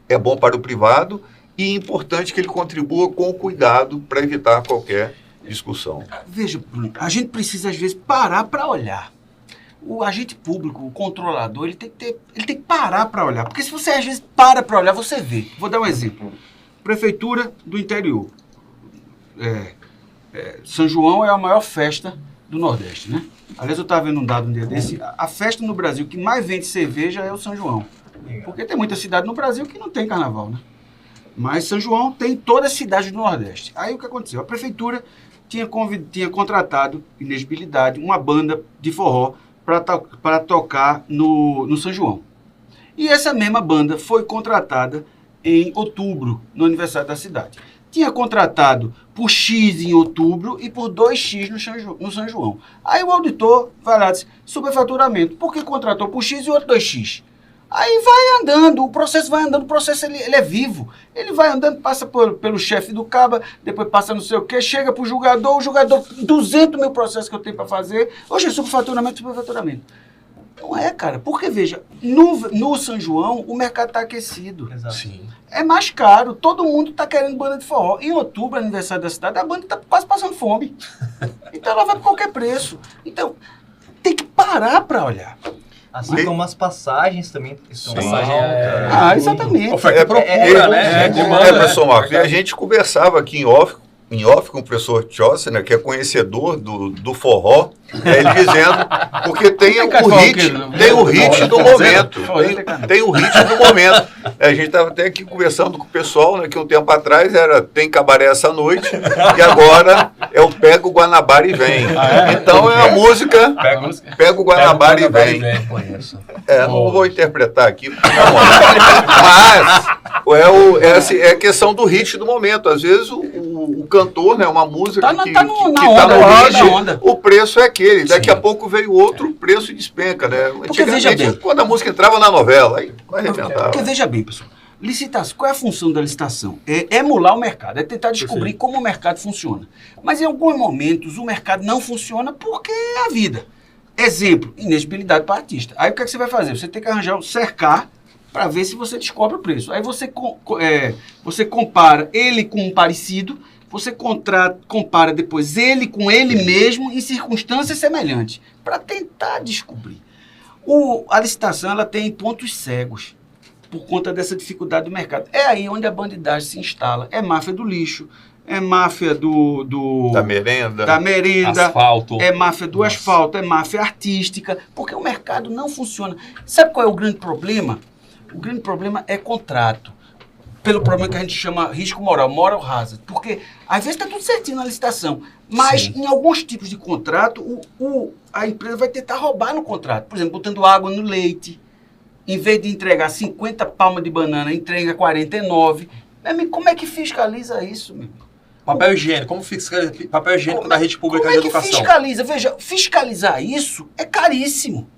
é bom para o privado, e é importante que ele contribua com cuidado para evitar qualquer discussão. Veja, Bruno, a gente precisa, às vezes, parar para olhar. O agente público, o controlador, ele tem que parar para olhar. Porque se você, às vezes, para olhar, você vê. Vou dar um exemplo. Prefeitura do interior. São João é a maior festa do Nordeste, né? Aliás, eu estava vendo um dado um dia desse. A festa no Brasil que mais vende cerveja é o São João. Porque tem muita cidade no Brasil que não tem carnaval, né? Mas São João tem toda a cidade do Nordeste. Aí o que aconteceu? A prefeitura tinha contratado, inegibilidade, uma banda de forró para tocar no São João. E essa mesma banda foi contratada em outubro, no aniversário da cidade. Tinha contratado por X em outubro e por 2X no São João. Aí o auditor vai lá e diz, superfaturamento. Por que contratou por X e outro 2X? Aí vai andando, o processo vai andando, o processo ele é vivo. Ele vai andando, passa pelo chefe do caba, depois passa não sei o quê, chega para o julgador, 200 mil processos que eu tenho para fazer. Hoje é superfaturamento. Não é, cara, porque veja, no São João o mercado está aquecido. Exato. Sim. É mais caro, todo mundo está querendo banda de forró. Em outubro, aniversário da cidade, a banda está quase passando fome. Então ela vai por qualquer preço. Então, tem que parar para olhar. Assim como as passagens também estão Exatamente. Oferta e procura, né? Professor Marcos, e a gente conversava aqui em off com o professor Tchossi, né, que é conhecedor do forró, ele dizendo, porque tem o hit do momento. Tem o hit do momento. A gente estava até aqui conversando com o pessoal, né, que um tempo atrás tem cabaré essa noite, e agora é o Pega o Guanabara e Vem. Então é a música Pega o Guanabara e Vem. Não vou interpretar aqui, mas é a questão do hit do momento. Às vezes o cantor, né, uma música que tá no hit, o preço é aquele. Daqui a pouco veio outro, o preço despenca, né? Porque veja bem, quando a música entrava na novela, aí arrebentava. Porque veja bem, pessoal, licitação, qual é a função da licitação? É emular o mercado, é tentar descobrir como o mercado funciona. Mas em alguns momentos o mercado não funciona porque é a vida. Exemplo, inegibilidade para artista. Aí o que é que você vai fazer? Você tem que arranjar, cercar para ver se você descobre o preço. Aí você compara ele com um parecido, você compara depois ele com ele mesmo em circunstâncias semelhantes, para tentar descobrir. A licitação ela tem pontos cegos. por conta dessa dificuldade do mercado. É aí onde a bandidagem se instala. É máfia do lixo, é máfia Da merenda. da merenda, Asfalto. é máfia do Nossa. asfalto, é máfia artística, porque o mercado não funciona. Sabe qual é o grande problema? O grande problema é contrato. Pelo problema que a gente chama risco moral, moral hazard. Porque às vezes está tudo certinho na licitação, mas Sim. em alguns tipos de contrato, a empresa vai tentar roubar no contrato. Por exemplo, botando água no leite. Em vez de entregar 50 palmas de banana, entrega 49. Meu amigo, como é que fiscaliza isso, meu amigo? Papel higiênico. Como fiscaliza papel higiênico da rede pública Como de é que educação? fiscaliza? Veja, fiscalizar isso é caríssimo.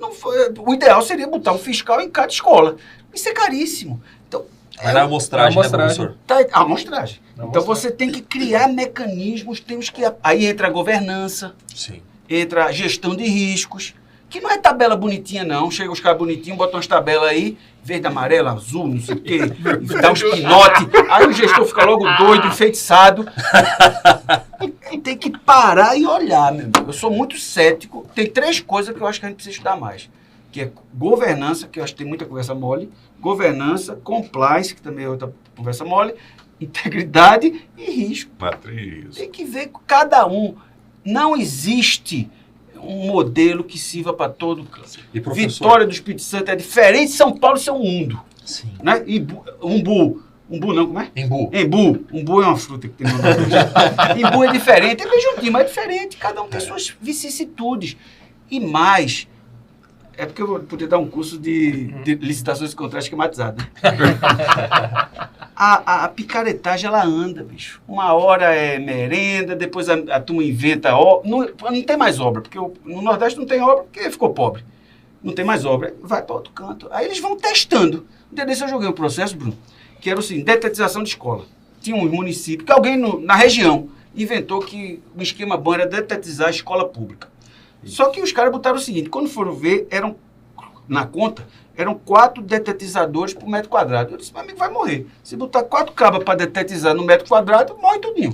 Não o ideal seria botar um fiscal em cada escola. Isso é caríssimo. Então, Vai na amostragem, né, amostragem. professor? a amostragem. Então Amostragem. você tem que criar mecanismos, temos que. Aí entra a governança, Sim. entra a gestão de riscos, que não é tabela bonitinha, não. Chega os caras bonitinhos, botam umas tabelas aí, verde, amarelo, azul, não sei o quê, e dá uns pinote. Aí o gestor fica logo doido, enfeitiçado. E tem que parar e olhar, meu amigo. Eu sou muito cético. Tem 3 coisas que eu acho que a gente precisa estudar mais. Que é governança, que eu acho que tem muita conversa mole. Governança, compliance, que também é outra conversa mole. Integridade e risco. Matriz. Tem que ver com cada um. Não existe um modelo que sirva para todo canto. E professor? Vitória do Espírito Santo é diferente, São Paulo isso é um mundo. Sim. Né? E umbu não, como é? Embu. Umbu é uma fruta que tem no Nordeste. Embu é diferente, é bem juntinho, mas é diferente. Cada um tem suas vicissitudes. E mais, é porque eu vou poder dar um curso de licitações e contratos esquematizados, né? A picaretagem, ela anda, bicho. Uma hora é merenda, depois a turma inventa obra. Não tem mais obra, porque no Nordeste não tem obra porque ficou pobre. Não tem mais obra, vai para outro canto. Aí eles vão testando. Um dia desse eu joguei um processo, Bruno, que era o seguinte, detetização de escola. Tinha um município, que alguém na região inventou que o esquema bom era detetizar a escola pública. Só que os caras botaram o seguinte, quando foram ver, na conta, eram 4 detetizadores por metro quadrado. Eu disse, meu amigo, vai morrer. Se botar 4 cabas para detetizar no metro quadrado, morre tudinho.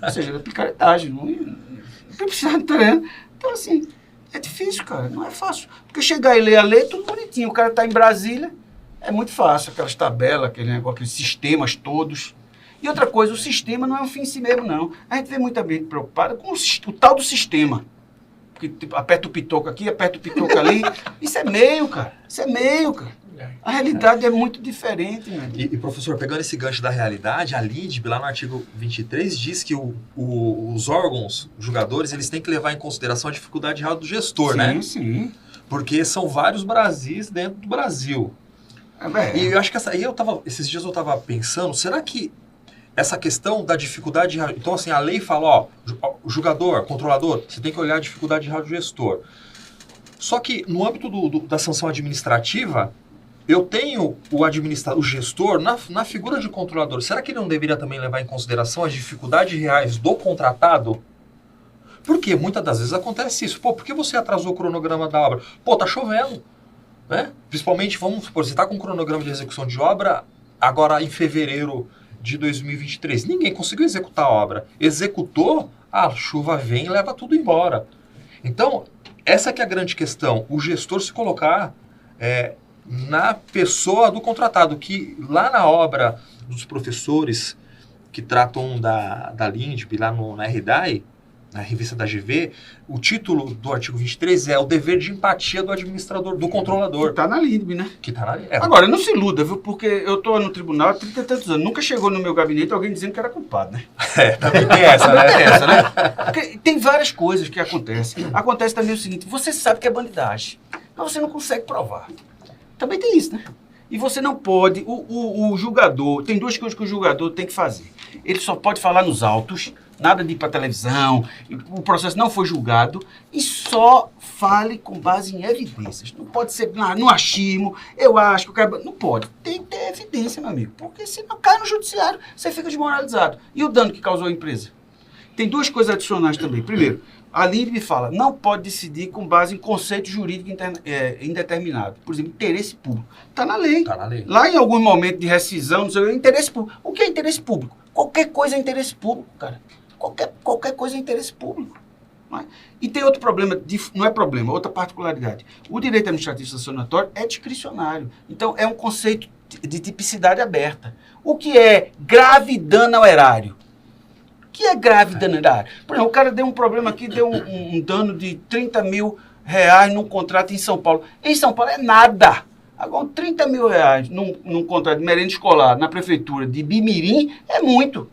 Ou seja, é picaretagem. Não precisa entrar. Então, assim, é difícil, cara. Não é fácil. Porque chegar e ler a lei, tudo bonitinho. O cara está em Brasília, é muito fácil. Aquelas tabelas, aqueles sistemas todos. E outra coisa, o sistema não é um fim em si mesmo, não. A gente vê muita gente preocupada com o tal do sistema. Que tipo, aperta o pitoco aqui, aperta o pitoco ali. Isso é meio, cara. A realidade é muito diferente, meu. E, professor, pegando esse gancho da realidade, a LIDB, lá no artigo 23, diz que os órgãos, os julgadores, eles têm que levar em consideração a dificuldade real do gestor, né? Sim. Porque são vários Brasis dentro do Brasil. E eu acho que esses dias eu estava pensando, será que essa questão da dificuldade real... Então, assim, a lei fala, ó, o julgador, controlador, você tem que olhar a dificuldade real do gestor. Só que, no âmbito da sanção administrativa, eu tenho o gestor na figura de controlador. Será que ele não deveria também levar em consideração as dificuldades reais do contratado? Porque muitas das vezes acontece isso. Pô, por que você atrasou o cronograma da obra? Pô, tá chovendo. Né? Principalmente, vamos supor, você está com um cronograma de execução de obra agora em fevereiro de 2023. Ninguém conseguiu executar a obra. Executou, a chuva vem e leva tudo embora. Então, essa que é a grande questão. O gestor se colocar na pessoa do contratado, que lá na obra dos professores que tratam da LINDB, lá na RDAE, na revista da GV, o título do artigo 23 é o dever de empatia do administrador, do controlador. Que tá na LIDB, né? Que tá na Agora, não se iluda, viu? Porque eu tô no tribunal há 30 e tantos anos. Nunca chegou no meu gabinete alguém dizendo que era culpado, né? Também tem essa, Também tem né? essa, né? Porque tem várias coisas que acontecem. Acontece também o seguinte, você sabe que é bandidagem, mas você não consegue provar. Também tem isso, né? E você não pode... O julgador... Tem 2 coisas que o julgador tem que fazer. Ele só pode falar nos autos, nada de ir para televisão, o processo não foi julgado, e só fale com base em evidências. Não pode ser no achismo, eu acho que o cara... Não pode. Tem que ter evidência, meu amigo. Porque senão cai no judiciário, você fica desmoralizado. E o dano que causou a empresa? Tem 2 coisas adicionais também. Primeiro, a LIDB fala, não pode decidir com base em conceito jurídico indeterminado. Por exemplo, interesse público. Está na lei. Tá na lei. Lá em algum momento de rescisão, não sei o que, interesse público. O que é interesse público? Qualquer coisa é interesse público, cara. Qualquer coisa é interesse público. Não é? E tem outro problema, não é problema, outra particularidade. O direito administrativo sancionatório é discricionário. Então, é um conceito de tipicidade aberta. O que é grave dano ao erário? O que é grave dano ao erário? Por exemplo, o cara deu um problema aqui, deu um dano de 30 mil reais num contrato em São Paulo. Em São Paulo é nada. Agora, 30 mil reais num contrato de merenda escolar na prefeitura de Bimirim é muito.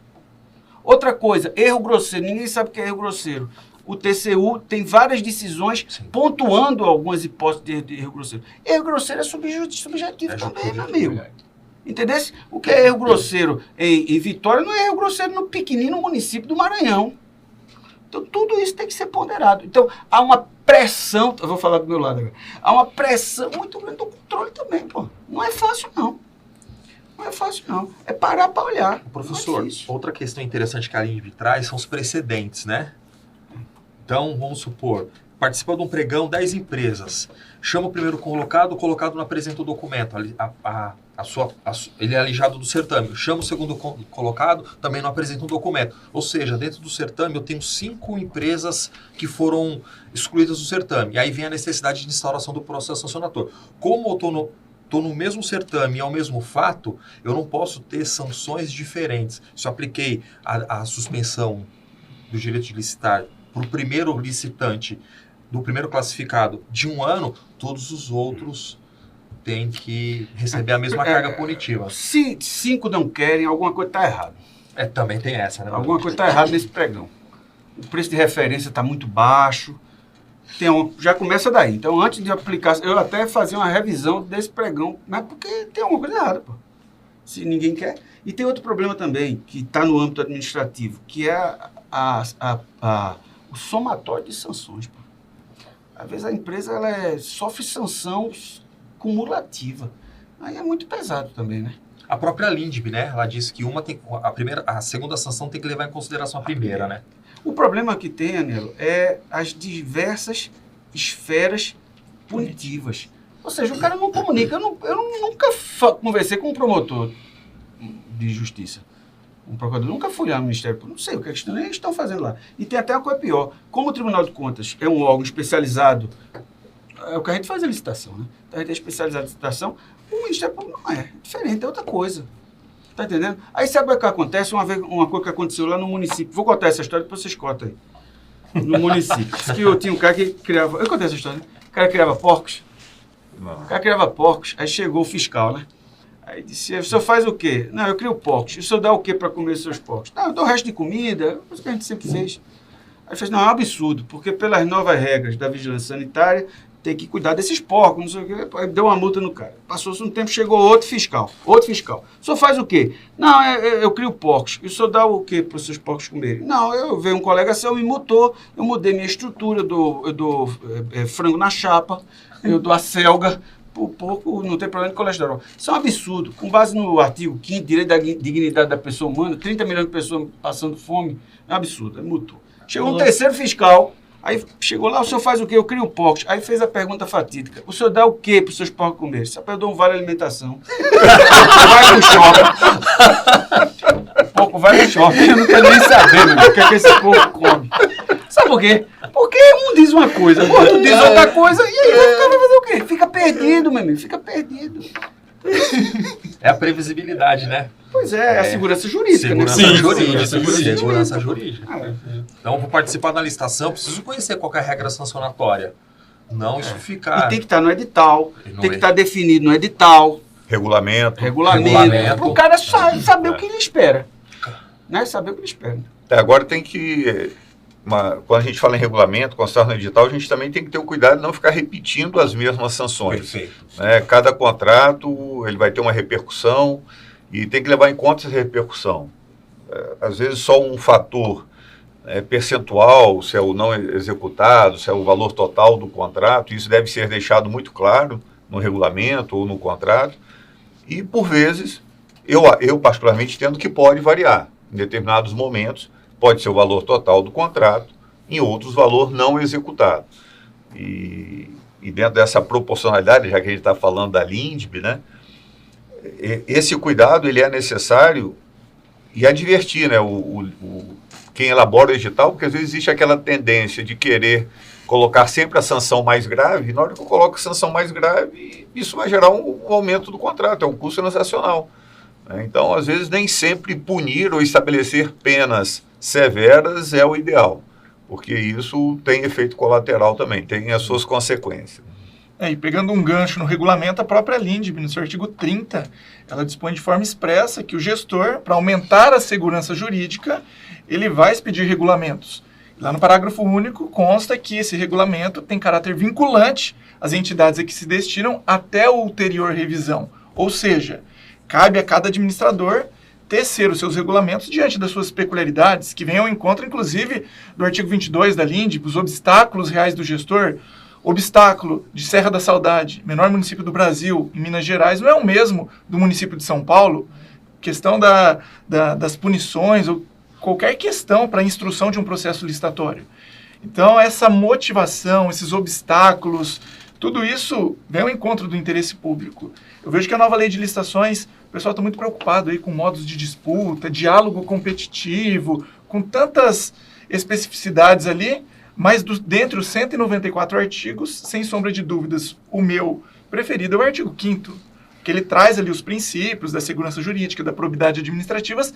Outra coisa, erro grosseiro. Ninguém sabe o que é erro grosseiro. O TCU tem várias decisões pontuando algumas hipóteses de erro grosseiro. Erro grosseiro é subjetivo também, meu amigo. Entendeu? O que é erro grosseiro em Vitória não é erro grosseiro no pequenino município do Maranhão. Então, tudo isso tem que ser ponderado. Então, há uma pressão, eu vou falar do meu lado agora, há uma pressão muito grande do controle também, pô. Não é fácil, não. Não é fácil, não. É parar para olhar. Professor, outra questão interessante que a LINDB traz são os precedentes, né? Então, vamos supor, participa de um pregão 10 empresas, chama o primeiro colocado, o colocado não apresenta o documento, ele é alijado do certame, chama o segundo colocado, também não apresenta um documento. Ou seja, dentro do certame eu tenho 5 empresas que foram excluídas do certame, e aí vem a necessidade de instauração do processo sancionatório. Como eu estou no mesmo certame e ao mesmo fato, eu não posso ter sanções diferentes. Se eu apliquei a suspensão do direito de licitar para o primeiro licitante do primeiro classificado de 1 ano, todos os outros têm que receber a mesma carga punitiva. Se 5 não querem, alguma coisa está errada. Também tem essa, né? Alguma coisa está errada nesse pregão. O preço de referência está muito baixo. Já começa daí. Então, antes de aplicar, eu até fazia uma revisão desse pregão, mas porque tem alguma coisa errada, pô. Se ninguém quer. E tem outro problema também, que está no âmbito administrativo, que é o somatório de sanções. Pô. Às vezes a empresa sofre sanção cumulativa. Aí é muito pesado também, né? A própria LINDB, né? Ela disse que a segunda sanção tem que levar em consideração a primeira, né? O problema que tem, Anelo, é as diversas esferas punitivas. Ou seja, o cara não comunica. Eu nunca conversei com um promotor de justiça. Um procurador, nunca fui lá no Ministério Público, não sei o que eles estão fazendo lá. E tem até uma coisa pior. Como o Tribunal de Contas é um órgão especializado, é o que a gente faz a licitação, né? A gente é especializado em licitação, o Ministério Público não é diferente, é outra coisa. Tá entendendo? Aí sabe o que acontece? Uma coisa que aconteceu lá no município. Vou contar essa história, depois vocês contam aí. No município. Diz que eu tinha um cara que criava... Eu contei essa história, né? O cara criava porcos. Não. O cara criava porcos, aí chegou o fiscal, né? Aí disse, o senhor faz o quê? Não, eu crio porcos. E o senhor dá o quê para comer os seus porcos? Não, eu dou o resto de comida, coisa que a gente sempre fez. Aí fez, não, é um absurdo, porque pelas novas regras da vigilância sanitária, tem que cuidar desses porcos, não sei o quê. Aí deu uma multa no cara. Passou-se um tempo, chegou outro fiscal. O senhor faz o quê? Não, eu crio porcos. E o senhor dá o quê para os seus porcos comerem? Não, veio um colega seu, me mutou, eu mudei minha estrutura, eu dou frango na chapa, eu dou a selga, o porco não tem problema de colesterol. Isso é um absurdo. Com base no artigo 5º, direito da dignidade da pessoa humana, 30 milhões de pessoas passando fome, é um absurdo, mutou. Chegou um terceiro fiscal, aí chegou lá, o senhor faz o quê? Eu crio porcos. Aí fez a pergunta fatídica. O senhor dá o quê para os seus porcos comer? Só eu dou um vale alimentação. Vai no shopping. O porco vai no shopping. Eu não quero nem saber, meu, o que é que esse porco come. Sabe por quê? Porque um diz uma coisa, o outro diz outra coisa, e aí vai fazer o quê? Fica perdido, meu amigo, fica perdido. É a previsibilidade, né? Pois é a segurança jurídica. Segurança jurídica. Então, eu vou participar da licitação, preciso conhecer qual que é a regra sancionatória. Não isso ficar... E tem que estar no edital, tem que estar definido no edital. Regulamento. Para o cara saber o que ele espera. Né? Saber o que ele espera. Agora tem que... quando a gente fala em regulamento, constar no edital, a gente também tem que ter o cuidado de não ficar repetindo as mesmas sanções. Perfeito. Né? Cada contrato ele vai ter uma repercussão e tem que levar em conta essa repercussão. Às vezes só um fator percentual, se é o não executado, se é o valor total do contrato, isso deve ser deixado muito claro no regulamento ou no contrato. E, por vezes, eu particularmente entendo que pode variar. Em determinados momentos, pode ser o valor total do contrato, em outros, valor não executado. E dentro dessa proporcionalidade, já que a gente está falando da LINDB, né, esse cuidado ele é necessário e advertir, né, quem elabora o edital, porque às vezes existe aquela tendência de querer colocar sempre a sanção mais grave, e na hora que eu coloco a sanção mais grave, isso vai gerar um aumento do contrato, é um custo transacional. Então, às vezes, nem sempre punir ou estabelecer penas severas é o ideal, porque isso tem efeito colateral também, tem as suas consequências. E pegando um gancho no regulamento, a própria LINDB, no seu artigo 30, ela dispõe de forma expressa que o gestor, para aumentar a segurança jurídica, ele vai expedir regulamentos. Lá no parágrafo único consta que esse regulamento tem caráter vinculante às entidades a que se destinam até a ulterior revisão. Ou seja, cabe a cada administrador tecer os seus regulamentos diante das suas peculiaridades, que vêm ao encontro, inclusive, do artigo 22 da LINDB, os obstáculos reais do gestor. Obstáculo de Serra da Saudade, menor município do Brasil, em Minas Gerais, não é o mesmo do município de São Paulo. Questão das punições ou qualquer questão para a instrução de um processo licitatório. Então, essa motivação, esses obstáculos, tudo isso vem ao encontro do interesse público. Eu vejo que a nova lei de licitações, o pessoal está muito preocupado aí com modos de disputa, diálogo competitivo, com tantas especificidades ali, mas dentre os 194 artigos, sem sombra de dúvidas, o meu preferido é o artigo 5º, que ele traz ali os princípios da segurança jurídica, da probidade administrativas,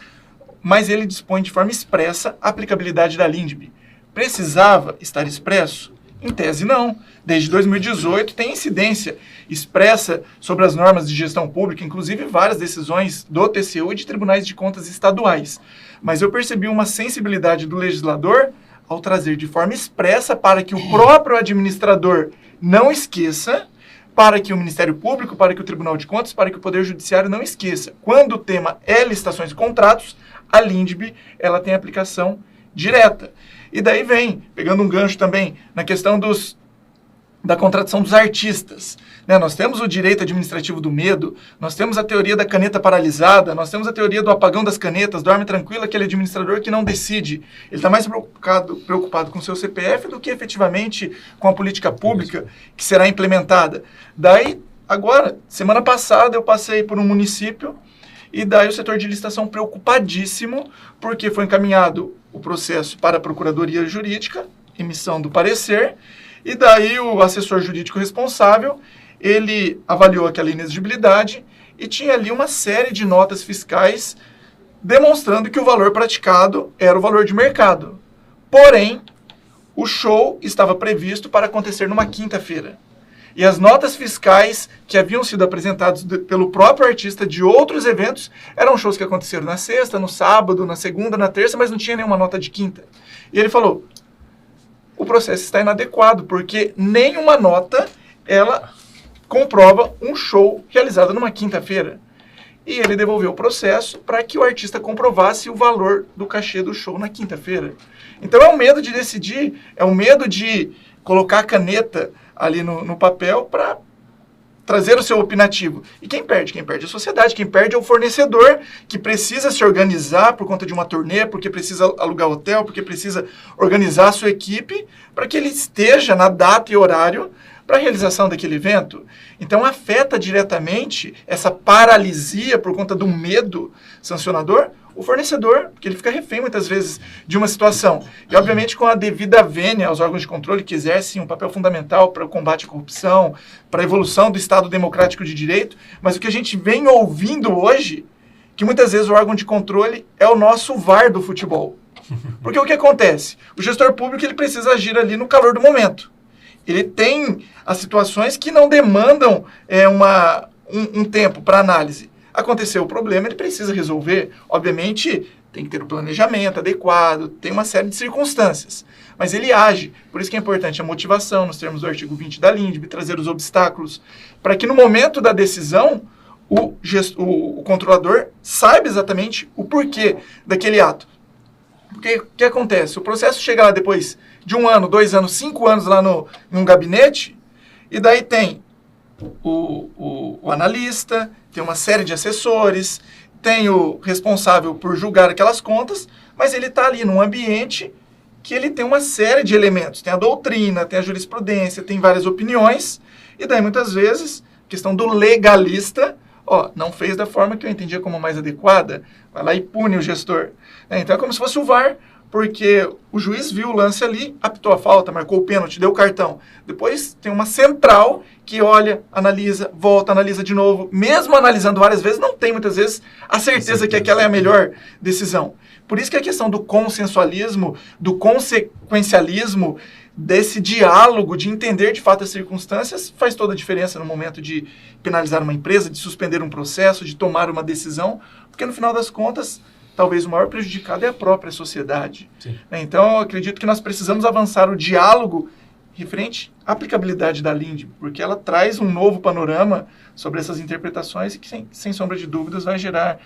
mas ele dispõe de forma expressa a aplicabilidade da LINDB. Precisava estar expresso? Em tese, não. Desde 2018 tem incidência expressa sobre as normas de gestão pública, inclusive várias decisões do TCU e de tribunais de contas estaduais. Mas eu percebi uma sensibilidade do legislador ao trazer de forma expressa para que o próprio administrador não esqueça, para que o Ministério Público, para que o Tribunal de Contas, para que o Poder Judiciário não esqueça. Quando o tema é licitações e contratos, a LINDB ela tem aplicação direta. E daí vem, pegando um gancho também, na questão da contratação dos artistas. Nós temos o direito administrativo do medo, nós temos a teoria da caneta paralisada, nós temos a teoria do apagão das canetas, dorme tranquilo aquele administrador que não decide. Ele está mais preocupado com o seu CPF do que efetivamente com a política pública que será implementada. Daí, agora, semana passada eu passei por um município e daí o setor de licitação preocupadíssimo porque foi encaminhado o processo para a Procuradoria Jurídica, emissão do parecer, e daí o assessor jurídico responsável, ele avaliou aquela inexigibilidade e tinha ali uma série de notas fiscais demonstrando que o valor praticado era o valor de mercado. Porém, o show estava previsto para acontecer numa quinta-feira. E as notas fiscais que haviam sido apresentadas pelo próprio artista de outros eventos eram shows que aconteceram na sexta, no sábado, na segunda, na terça, mas não tinha nenhuma nota de quinta. E ele falou, o processo está inadequado, porque nenhuma nota, ela comprova um show realizado numa quinta-feira. E ele devolveu o processo para que o artista comprovasse o valor do cachê do show na quinta-feira. Então é o medo de decidir, é o medo de colocar a caneta ali no papel para trazer o seu opinativo. E quem perde? Quem perde é a sociedade, quem perde é o fornecedor, que precisa se organizar por conta de uma turnê, porque precisa alugar hotel, porque precisa organizar a sua equipe para que ele esteja na data e horário para a realização daquele evento. Então afeta diretamente essa paralisia por conta do medo sancionador, o fornecedor, porque ele fica refém muitas vezes de uma situação. E obviamente com a devida vênia aos órgãos de controle que exercem um papel fundamental para o combate à corrupção, para a evolução do Estado democrático de direito, mas o que a gente vem ouvindo hoje, que muitas vezes o órgão de controle é o nosso VAR do futebol. Porque o que acontece? O gestor público ele precisa agir ali no calor do momento. Ele tem as situações que não demandam um tempo para análise. Aconteceu o problema, ele precisa resolver. Obviamente, tem que ter o planejamento adequado, tem uma série de circunstâncias. Mas ele age. Por isso que é importante a motivação, nos termos do artigo 20 da LINDB, trazer os obstáculos, para que no momento da decisão, o controlador saiba exatamente o porquê daquele ato. Porque o que acontece? O processo chega lá depois de 1 ano, 2 anos, 5 anos lá num gabinete, e daí tem o analista, tem uma série de assessores, tem o responsável por julgar aquelas contas, mas ele está ali num ambiente que ele tem uma série de elementos. Tem a doutrina, tem a jurisprudência, tem várias opiniões, e daí muitas vezes, questão do legalista, não fez da forma que eu entendia como mais adequada, vai lá e pune o gestor. Então é como se fosse o VAR porque o juiz viu o lance ali, apitou a falta, marcou o pênalti, deu o cartão. Depois tem uma central que olha, analisa, volta, analisa de novo. Mesmo analisando várias vezes, não tem muitas vezes a certeza que aquela é a melhor decisão. Por isso que a questão do consensualismo, do consequencialismo, desse diálogo, de entender de fato as circunstâncias, faz toda a diferença no momento de penalizar uma empresa, de suspender um processo, de tomar uma decisão, porque no final das contas, talvez o maior prejudicado é a própria sociedade. Sim. Então, eu acredito que nós precisamos avançar o diálogo referente à aplicabilidade da LINDB, porque ela traz um novo panorama sobre essas interpretações e que, sem sombra de dúvidas, vai gerar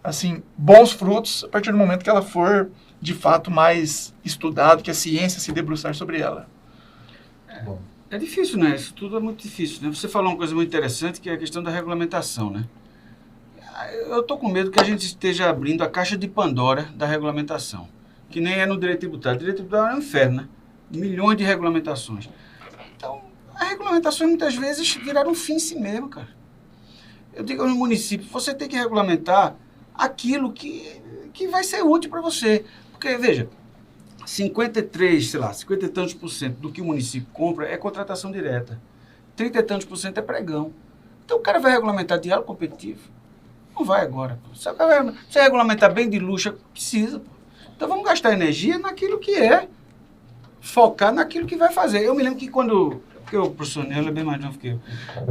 assim, bons frutos a partir do momento que ela for, de fato, mais estudado, que a ciência se debruçar sobre ela. É difícil, né? Isso tudo é muito difícil, né? Você falou uma coisa muito interessante, que é a questão da regulamentação, né? Eu estou com medo que a gente esteja abrindo a caixa de Pandora da regulamentação, que nem é no direito tributário. O direito tributário é um inferno, né? Milhões de regulamentações. Então, as regulamentações muitas vezes viraram um fim em si mesmo, cara. Eu digo no município, você tem que regulamentar aquilo que vai ser útil para você. Porque, veja, 53 e tantos por cento do que o município compra é contratação direta. 30 e tantos por cento é pregão. Então, o cara vai regulamentar diálogo competitivo? Não vai agora. Pô. Se você regulamentar bem de luxo, precisa. Pô. Então, vamos gastar energia naquilo que é, focar naquilo que vai fazer. Eu me lembro que quando... Porque o professor Nelo é bem mais novo que eu.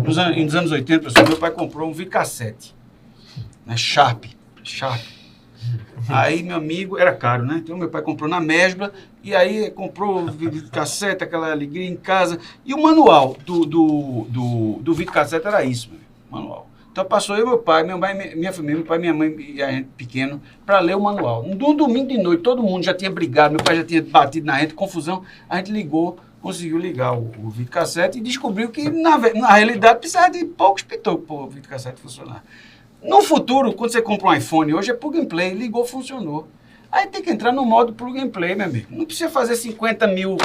Nos anos 80, professor, meu pai comprou um videocassete. Né, Sharp. Aí, meu amigo, era caro, né? Então, meu pai comprou na Mesbla, e aí comprou o videocassete, aquela alegria em casa. E o manual do videocassete era isso, manual. Então, passou eu, meu pai, minha família, meu pai, minha mãe e a gente pequeno, para ler o manual. Um domingo de noite, todo mundo já tinha brigado, meu pai já tinha batido na gente, confusão. A gente ligou, conseguiu ligar o videocassete e descobriu que, na realidade, precisava de poucos pitocos para o videocassete funcionar. No futuro, quando você compra um iPhone, hoje é plug and play, ligou, funcionou. Aí tem que entrar no modo plug and play, meu amigo. Não precisa fazer 50 mil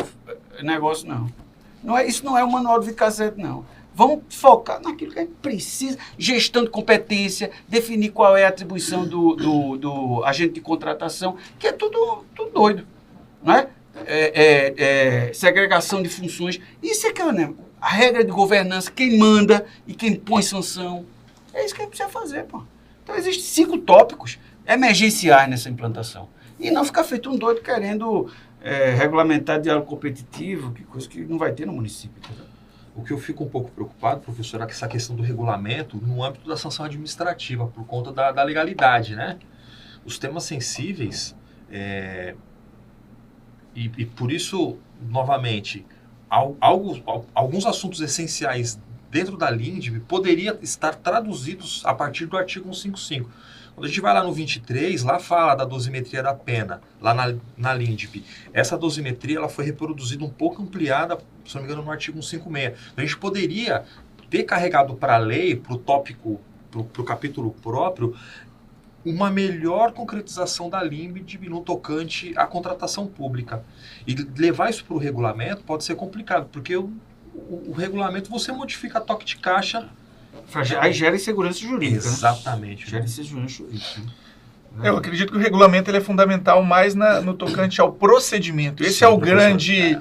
negócios, não. Isso não é o manual do videocassete, não. Vamos focar naquilo que a gente precisa. Gestão de competência, definir qual é a atribuição do agente de contratação, que é tudo doido, não é? Segregação de funções. Isso é que é, né? A regra de governança, quem manda e quem põe sanção. É isso que a gente precisa fazer, pô. Então, existem 5 tópicos emergenciais nessa implantação. E não ficar feito um doido querendo regulamentar diálogo competitivo, que coisa que não vai ter no município. Entendeu? O que eu fico um pouco preocupado, professor, é que essa questão do regulamento no âmbito da sanção administrativa, por conta da legalidade, né? Os temas sensíveis, e por isso, novamente, alguns assuntos essenciais dentro da LINDB poderia estar traduzidos a partir do artigo 155. Quando a gente vai lá no 23, lá fala da dosimetria da pena, lá na LINDB. Essa dosimetria ela foi reproduzida um pouco ampliada, se não me engano, no artigo 156. Então, a gente poderia ter carregado para a lei, para o tópico, para o capítulo próprio, uma melhor concretização da LINDB no tocante à contratação pública. E levar isso para o regulamento pode ser complicado, porque o regulamento você modifica a toque de caixa. Aí gera insegurança jurídica. Exatamente. Né? Gera insegurança jurídica. Né? Eu acredito que o regulamento ele é fundamental mais no tocante ao procedimento. Esse é o grande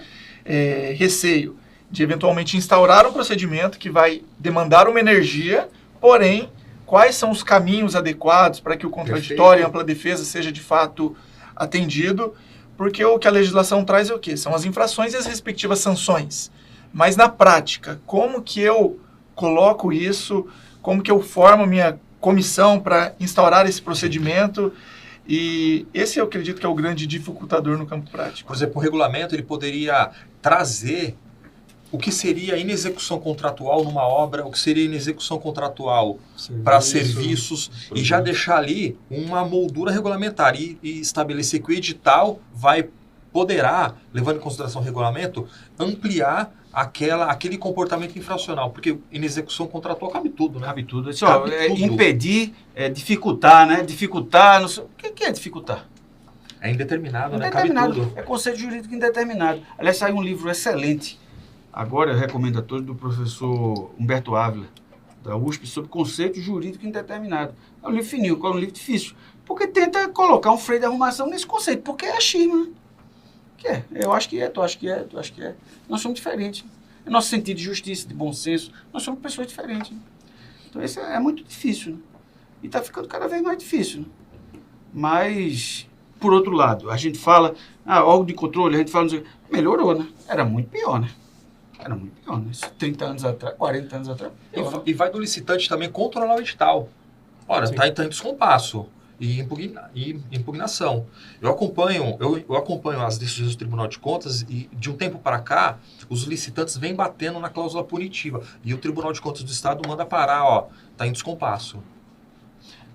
receio de eventualmente instaurar um procedimento que vai demandar uma energia, porém, quais são os caminhos adequados para que o contraditório e a ampla defesa seja de fato atendido, porque o que a legislação traz é o quê? São as infrações e as respectivas sanções. Mas na prática, como que eu coloco isso, como que eu formo minha comissão para instaurar esse procedimento? E esse eu acredito que é o grande dificultador no campo prático. Por exemplo, o regulamento ele poderia trazer o que seria inexecução contratual numa obra, o que seria inexecução contratual para serviços, e já deixar ali uma moldura regulamentar e estabelecer que o edital poderá, levando em consideração o regulamento, ampliar aquele comportamento infracional, porque em execução contratual cabe tudo, né? Cabe tudo. Tudo. Impedir, dificultar, né? Dificultar, não sei, o que é dificultar? É indeterminado, né? Indeterminado. Cabe tudo. É conceito jurídico indeterminado. Aliás, saiu um livro excelente, agora eu recomendo a todos, do professor Humberto Ávila, da USP sobre conceito jurídico indeterminado. É um livro fininho, é um livro difícil, porque tenta colocar um freio de arrumação nesse conceito, porque é achismo, né? Que é, eu acho que é, tu acha que é, tu acha que é. Nós somos diferentes. É nosso sentido de justiça, de bom senso, nós somos pessoas diferentes. Né? Então isso é muito difícil, né? E está ficando cada vez mais difícil. Né? Mas, por outro lado, a gente fala, órgão de controle, a gente fala, melhorou, né? Era muito pior, né? Era muito pior, né? 30 anos atrás, 40 anos atrás. E vai do licitante também controlar o edital. Ora, está em descompasso e impugnação. Eu acompanho as decisões do Tribunal de Contas e, de um tempo para cá, os licitantes vêm batendo na cláusula punitiva. E o Tribunal de Contas do Estado manda parar, está em descompasso.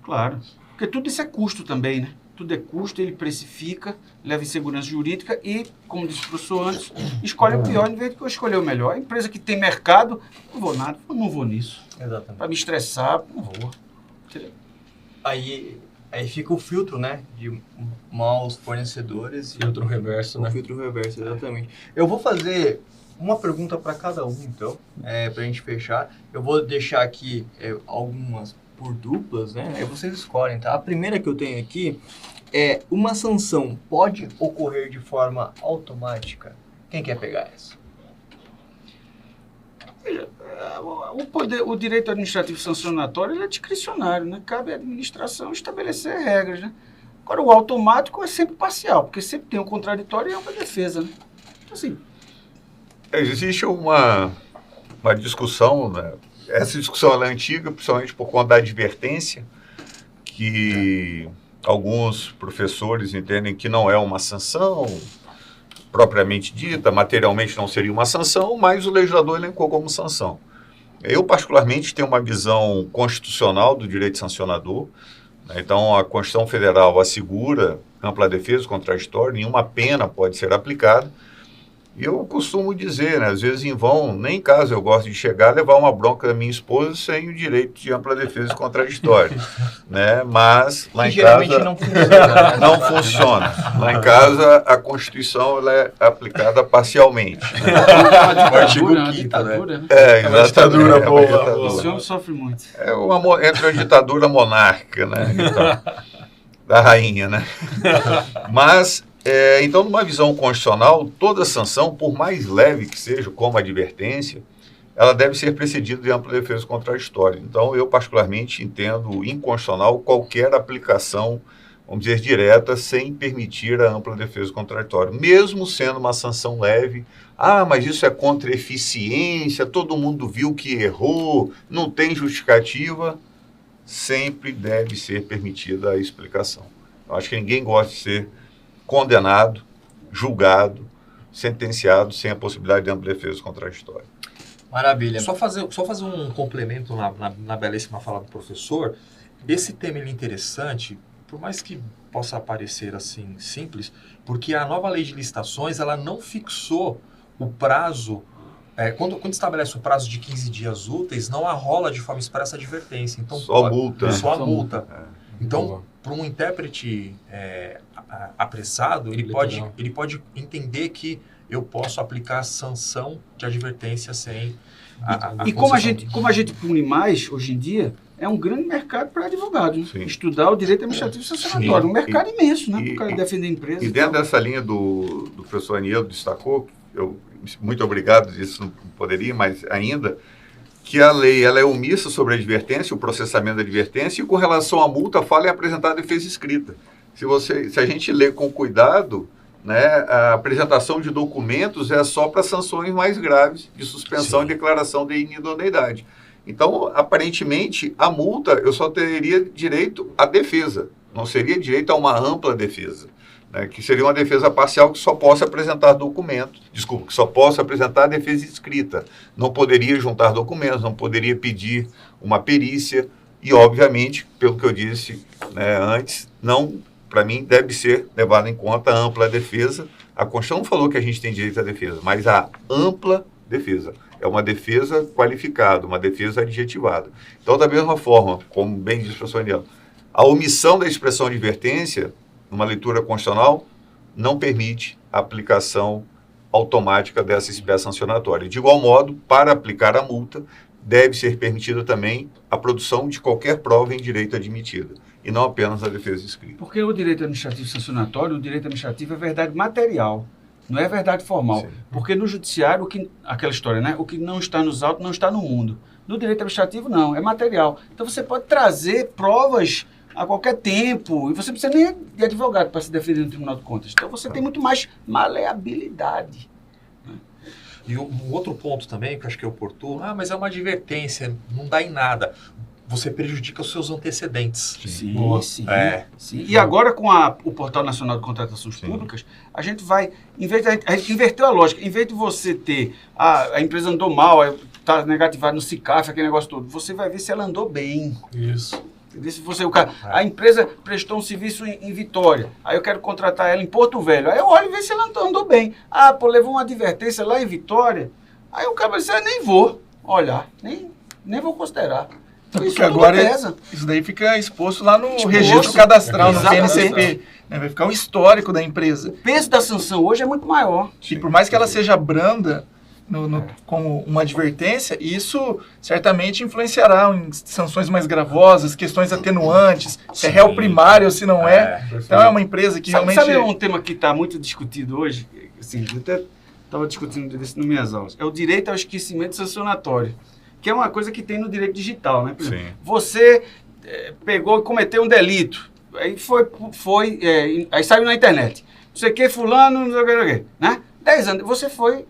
Claro, porque tudo isso é custo também, né? Tudo é custo, ele precifica, leva insegurança jurídica e, como disse o professor antes, escolhe o pior em vez de escolher o melhor. A empresa que tem mercado, não vou nada, não vou nisso. Exatamente. Para me estressar, não vou. Aí fica o filtro, né? De maus fornecedores. Filtro reverso, né? O filtro reverso, exatamente. Eu vou fazer uma pergunta para cada um, então, para a gente fechar. Eu vou deixar aqui algumas por duplas, né? Aí vocês escolhem, tá? A primeira que eu tenho aqui é: uma sanção pode ocorrer de forma automática? Quem quer pegar essa? O direito administrativo sancionatório ele é discricionário, né? Cabe à administração estabelecer regras, né? Agora, o automático é sempre parcial, porque sempre tem um contraditório e uma defesa, né? Então, assim... Existe uma discussão, né? Essa discussão ela é antiga, principalmente por conta da advertência, que alguns professores entendem que não é uma sanção propriamente dita, materialmente não seria uma sanção, mas o legislador elencou como sanção. Eu, particularmente, tenho uma visão constitucional do direito sancionador, né? Então, a Constituição Federal assegura ampla defesa contraditória, nenhuma pena pode ser aplicada. E eu costumo dizer, né, às vezes em vão, nem em casa eu gosto de chegar, levar uma bronca da minha esposa sem o direito de ampla defesa contraditória, né? Mas lá em geralmente casa não funciona, né? não funciona. Lá em casa a Constituição ela é aplicada parcialmente. Né? O artigo 5º, né? É uma ditadura Esse boa. homem sofre muito. É entre a ditadura monárquica, né? Então, da rainha, né? Mas então, numa visão constitucional, toda sanção, por mais leve que seja, como advertência, ela deve ser precedida de ampla defesa contraditória. Então, eu particularmente entendo inconstitucional qualquer aplicação, vamos dizer, direta, sem permitir a ampla defesa contraditória. Mesmo sendo uma sanção leve, mas isso é contra eficiência, todo mundo viu que errou, não tem justificativa, sempre deve ser permitida a explicação. Eu acho que ninguém gosta de ser condenado, julgado, sentenciado sem a possibilidade de ampla defesa contraditória. Maravilha. Só fazer um complemento na belíssima fala do professor. Esse tema ele é interessante, por mais que possa parecer assim simples, porque a nova lei de licitações ela não fixou o prazo. Quando estabelece o prazo de 15 dias úteis, não arrola de forma expressa a advertência. Então, só multa. Só a multa. Então, para um intérprete apressado, ele pode entender que eu posso aplicar sanção de advertência sem E como a gente pune mais, hoje em dia, é um grande mercado para advogados. Né? Estudar o direito administrativo sancionatório. Um mercado imenso, né? Para o cara defender a empresa. E dentro dessa linha do professor Aniello destacou, muito obrigado, isso não poderia, mas ainda, que a lei ela é omissa sobre a advertência, o processamento da advertência, e com relação à multa, fala em apresentar a defesa escrita. Se a gente lê com cuidado, né, a apresentação de documentos é só para sanções mais graves de suspensão e declaração de inidoneidade. Então, aparentemente, a multa eu só teria direito à defesa, não seria direito a uma ampla defesa, né, que seria uma defesa parcial que só possa apresentar documentos, que só possa apresentar a defesa escrita, não poderia juntar documentos, não poderia pedir uma perícia e, obviamente, pelo que eu disse, né, antes, para mim, deve ser levada em conta a ampla defesa. A Constituição não falou que a gente tem direito à defesa, mas a ampla defesa. É uma defesa qualificada, uma defesa adjetivada. Então, da mesma forma, como bem disse o professor Aniello, a omissão da expressão advertência, numa leitura constitucional, não permite a aplicação automática dessa espécie sancionatória. De igual modo, para aplicar a multa, deve ser permitida também a produção de qualquer prova em direito admitida, e não apenas a defesa escrita. Porque o direito administrativo sancionatório, o direito administrativo é verdade material, não é verdade formal. Sim. Porque no judiciário, aquela história, né? O que não está nos autos não está no mundo. No direito administrativo, não, é material. Então você pode trazer provas a qualquer tempo, e você não precisa nem de advogado para se defender no Tribunal de Contas. Então você tem muito mais maleabilidade. E um outro ponto também, que eu acho que é oportuno, mas é uma advertência, não dá em nada. Você prejudica os seus antecedentes. Sim, Boa. sim, É. sim. E agora com o Portal Nacional de Contratações Públicas, a gente vai, a gente inverteu a lógica. Em vez de você ter, a empresa andou mal, está negativada no SICAF, aquele negócio todo, você vai ver se ela andou bem. Isso. Entendeu? Se você, a empresa prestou um serviço em Vitória, aí eu quero contratar ela em Porto Velho, aí eu olho e vejo se ela andou bem. Levou uma advertência lá em Vitória, aí o cara disse, nem vou olhar, nem vou considerar. Então, Porque agora isso daí fica exposto lá no registro cadastral, no PNCP. Né? Vai ficar o histórico da empresa. O peso da sanção hoje é muito maior. E por mais que ela seja branda como uma advertência, isso certamente influenciará em sanções mais gravosas, questões atenuantes, se é réu primário ou se não é. Então é uma empresa que realmente... Sabe um tema que está muito discutido hoje? Assim, eu até estava discutindo isso nas minhas aulas. É o direito ao esquecimento sancionatório, que é uma coisa que tem no direito digital, né? Por exemplo, você pegou e cometeu um delito, aí aí saiu na internet. Não sei o que, fulano, não sei o que, né? 10 anos, você foi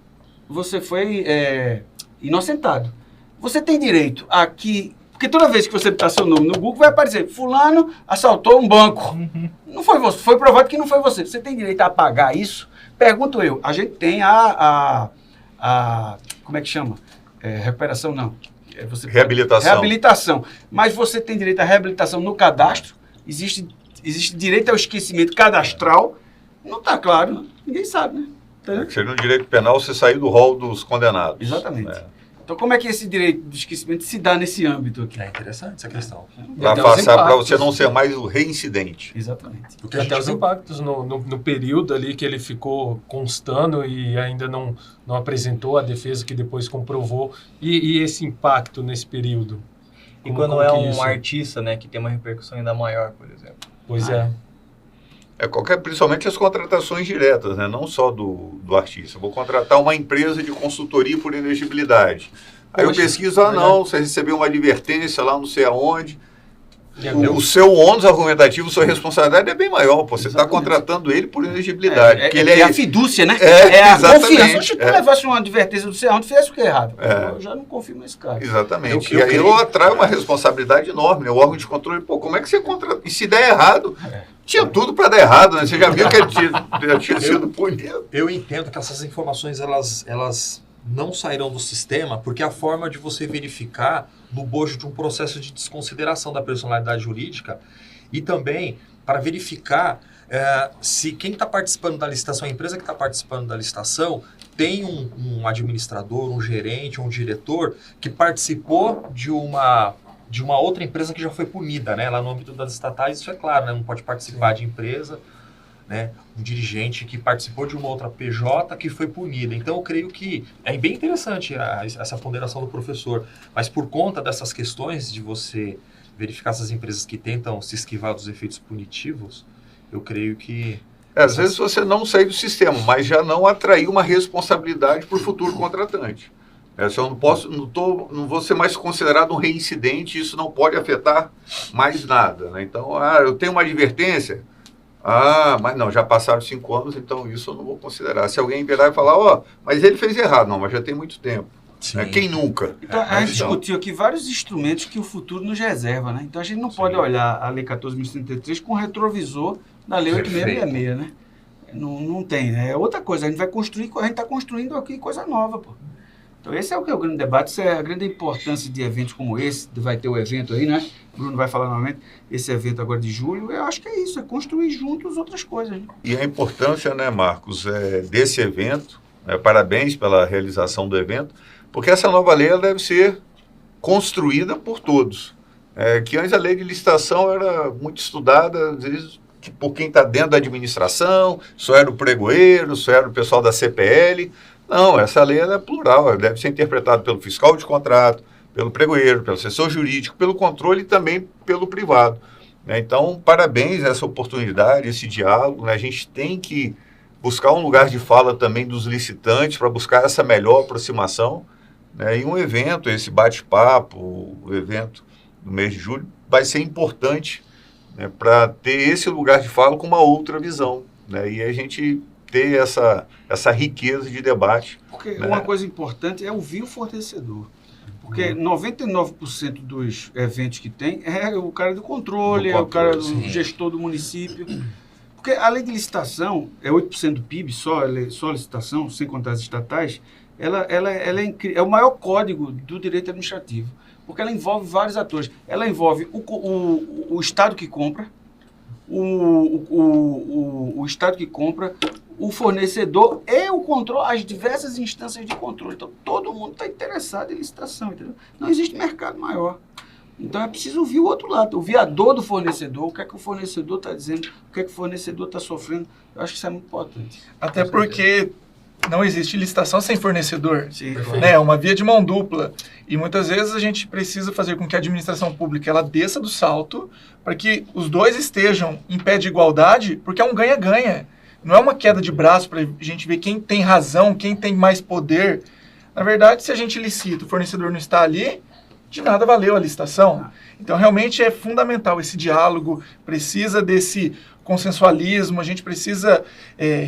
inocentado. Você tem direito a que... Porque toda vez que você botar seu nome no Google, vai aparecer, fulano assaltou um banco. Não foi você, foi provado que não foi você. Você tem direito a apagar isso? Pergunto eu, a gente tem como é que chama? Recuperação não. Reabilitação. Reabilitação. Mas você tem direito à reabilitação no cadastro, existe direito ao esquecimento cadastral, não está claro, ninguém sabe, né? Seria no direito penal você sair do rol dos condenados. Exatamente. Então como é que esse direito do esquecimento se dá nesse âmbito aqui? É interessante essa questão. Para passar para você não ser mais o reincidente. Exatamente. Porque Até os impactos no período ali que ele ficou constando e ainda não apresentou a defesa que depois comprovou. E esse impacto nesse período? E quando é um artista, né, que tem uma repercussão ainda maior, por exemplo. Pois é. Principalmente as contratações diretas, né? Não só do artista. Vou contratar uma empresa de consultoria por elegibilidade. Aí eu pesquiso, você recebeu uma advertência lá não sei aonde. O seu ônus argumentativo, sua responsabilidade é bem maior. Você está contratando ele por elegibilidade. É a fidúcia, né? A confiança. Se tu levasse uma advertência do seu ônus, fizesse o que é errado. Eu já não confio nesse cara. Exatamente. E aí eu atraio uma responsabilidade enorme. Né? O órgão de controle, como é que você contrata? E se der errado... Tinha tudo para dar errado, né? Você já viu que ele tinha sido punido. Eu entendo que essas informações, elas não sairão do sistema, porque a forma de você verificar no bojo de um processo de desconsideração da personalidade jurídica e também para verificar se quem está participando da licitação, a empresa que está participando da licitação, tem um administrador, um gerente, um diretor que participou de uma outra empresa que já foi punida, né? Lá no âmbito das estatais, isso é claro, né? Não pode participar de empresa, né? Um dirigente que participou de uma outra PJ que foi punida. Então, eu creio que é bem interessante essa ponderação do professor, mas por conta dessas questões de você verificar essas empresas que tentam se esquivar dos efeitos punitivos, eu creio que... Às vezes você não sai do sistema, mas já não atraiu uma responsabilidade para o futuro contratante. Eu não vou ser mais considerado um reincidente, isso não pode afetar mais nada. Né? Então, eu tenho uma advertência, mas não, já passaram 5 anos, então isso eu não vou considerar. Se alguém virar e falar, mas ele fez errado, não, mas já tem muito tempo. Né? Quem nunca? Então, a gente discutiu aqui vários instrumentos que o futuro nos reserva, né? Então a gente não pode olhar a Lei 14.133 com o retrovisor da Lei 8.666, né? Não tem, né? É outra coisa, a gente está construindo aqui coisa nova, pô. Então esse é o grande debate, isso é a grande importância de eventos como esse, vai ter o evento aí, né? Bruno vai falar novamente, esse evento agora de julho, eu acho que é isso, é construir juntos outras coisas. Né? E a importância, né, Marcos, desse evento, parabéns pela realização do evento, porque essa nova lei ela deve ser construída por todos. Que antes a lei de licitação era muito estudada, às vezes, por quem está dentro da administração, só era o pregoeiro, só era o pessoal da CPL. Não, essa lei ela é plural, ela deve ser interpretada pelo fiscal de contrato, pelo pregoeiro, pelo assessor jurídico, pelo controle e também pelo privado, né? Então, parabéns a essa oportunidade, esse diálogo, né? A gente tem que buscar um lugar de fala também dos licitantes para buscar essa melhor aproximação, né? E um evento, esse bate-papo, o evento do mês de julho, vai ser importante, né, para ter esse lugar de fala com uma outra visão, né? E a gente ter essa riqueza de debate. Porque né? uma coisa importante é ouvir o fornecedor. Porque 99% dos eventos que tem é o cara do controle, é o cara do gestor do município. Porque a lei de licitação, é 8% do PIB, só licitação, sem contar as estatais, ela é o maior código do direito administrativo. Porque ela envolve vários atores. Ela envolve o Estado que compra, o Estado que compra, o fornecedor e o controle, as diversas instâncias de controle. Então, todo mundo está interessado em licitação, entendeu? Não existe mercado maior. Então, é preciso ouvir o outro lado, ouvir a dor do fornecedor, o que é que o fornecedor está dizendo, o que é que o fornecedor está sofrendo. Eu acho que isso é muito importante. Até porque não existe licitação sem fornecedor. Sim, Né? É uma via de mão dupla. E muitas vezes a gente precisa fazer com que a administração pública ela desça do salto para que os dois estejam em pé de igualdade, porque é um ganha-ganha. Não é uma queda de braço para a gente ver quem tem razão, quem tem mais poder. Na verdade, se a gente licita, o fornecedor não está ali, de nada valeu a licitação. Então, realmente é fundamental esse diálogo, precisa desse consensualismo, a gente precisa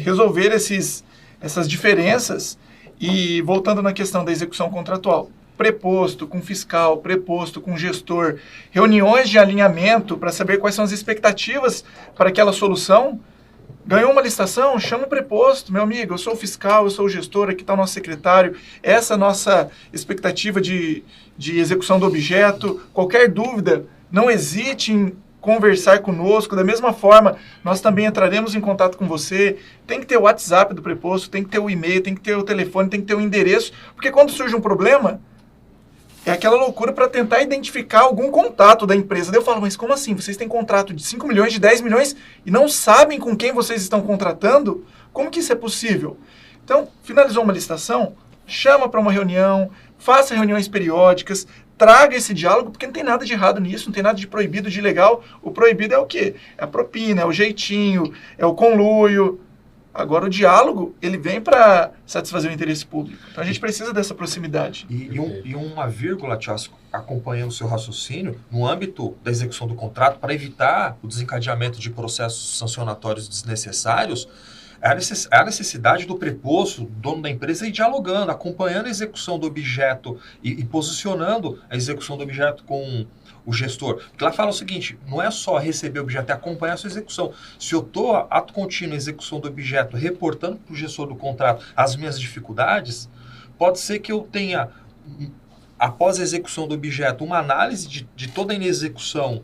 resolver essas diferenças. E voltando na questão da execução contratual, preposto com fiscal, preposto com gestor, reuniões de alinhamento para saber quais são as expectativas para aquela solução. Ganhou uma licitação? Chama o preposto. Meu amigo, eu sou o fiscal, eu sou o gestor, aqui está o nosso secretário. Essa é a nossa expectativa de execução do objeto. Qualquer dúvida, não hesite em conversar conosco. Da mesma forma, nós também entraremos em contato com você. Tem que ter o WhatsApp do preposto, tem que ter o e-mail, tem que ter o telefone, tem que ter o endereço. Porque quando surge um problema, é aquela loucura para tentar identificar algum contato da empresa. Daí eu falo, mas como assim? Vocês têm contrato de 5 milhões, de 10 milhões e não sabem com quem vocês estão contratando? Como que isso é possível? Então, finalizou uma licitação, chama para uma reunião, faça reuniões periódicas, traga esse diálogo, porque não tem nada de errado nisso, não tem nada de proibido, de ilegal. O proibido é o quê? É a propina, é o jeitinho, é o conluio. Agora, o diálogo, ele vem para satisfazer o interesse público. Então, a gente precisa dessa proximidade. E uma vírgula, Tiago, acompanhando o seu raciocínio, no âmbito da execução do contrato, para evitar o desencadeamento de processos sancionatórios desnecessários, é a necessidade do preposto, dono da empresa, ir dialogando, acompanhando a execução do objeto e posicionando a execução do objeto com o gestor. Porque lá fala o seguinte, não é só receber o objeto, é acompanhar a sua execução. Se eu estou, ato contínuo, execução do objeto, reportando para o gestor do contrato as minhas dificuldades, pode ser que eu tenha, após a execução do objeto, uma análise de toda a inexecução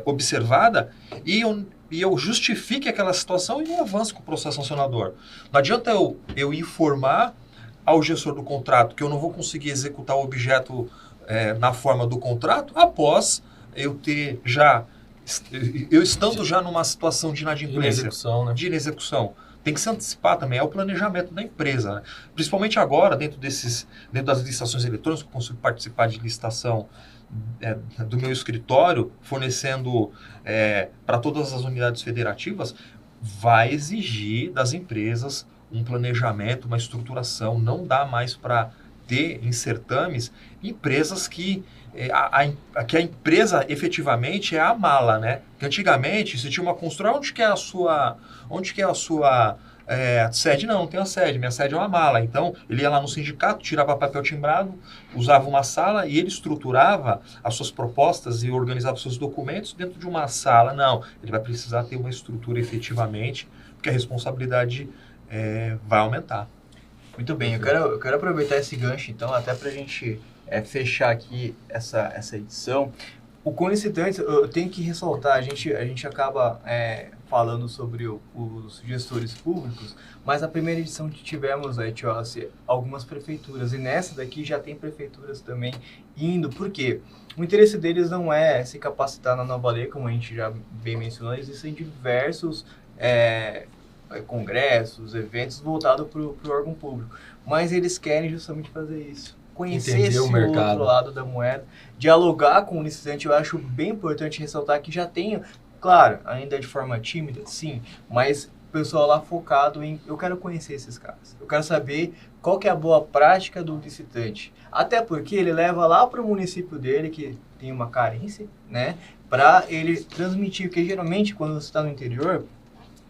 observada e eu justifique aquela situação e não avance com o processo sancionador. Não adianta eu informar ao gestor do contrato que eu não vou conseguir executar o objeto na forma do contrato, após eu estando já numa situação de inadimplência, de inexecução. Tem que se antecipar também, é o planejamento da empresa, né? Principalmente agora, dentro das licitações eletrônicas, eu consigo participar de licitação do meu escritório, fornecendo para todas as unidades federativas, vai exigir das empresas um planejamento, uma estruturação. Não dá mais para ter em certames empresas que a empresa efetivamente é a mala, né? Porque antigamente, se tinha uma construtora, onde que é a sua sede? Não tem a sede, minha sede é uma mala. Então, ele ia lá no sindicato, tirava papel timbrado, usava uma sala e ele estruturava as suas propostas e organizava os seus documentos dentro de uma sala. Não, ele vai precisar ter uma estrutura efetivamente, porque a responsabilidade vai aumentar. Muito bem, eu quero aproveitar esse gancho, então, até para a gente fechar aqui essa edição. O Conlicitantes, eu tenho que ressaltar, a gente acaba falando sobre os gestores públicos, mas na primeira edição que tivemos, algumas prefeituras, e nessa daqui já tem prefeituras também indo. Por quê? O interesse deles não é se capacitar na nova lei, como a gente já bem mencionou, existem diversos congressos, eventos voltados para o órgão público, mas eles querem justamente fazer isso. conhecer Entender esse o mercado. outro lado da moeda, dialogar com o licitante. Eu acho bem importante ressaltar que já tenho, claro, ainda de forma tímida, sim, mas o pessoal lá focado em, eu quero conhecer esses caras, eu quero saber qual que é a boa prática do licitante, até porque ele leva lá para o município dele, que tem uma carência, né, para ele transmitir, porque geralmente quando você está no interior,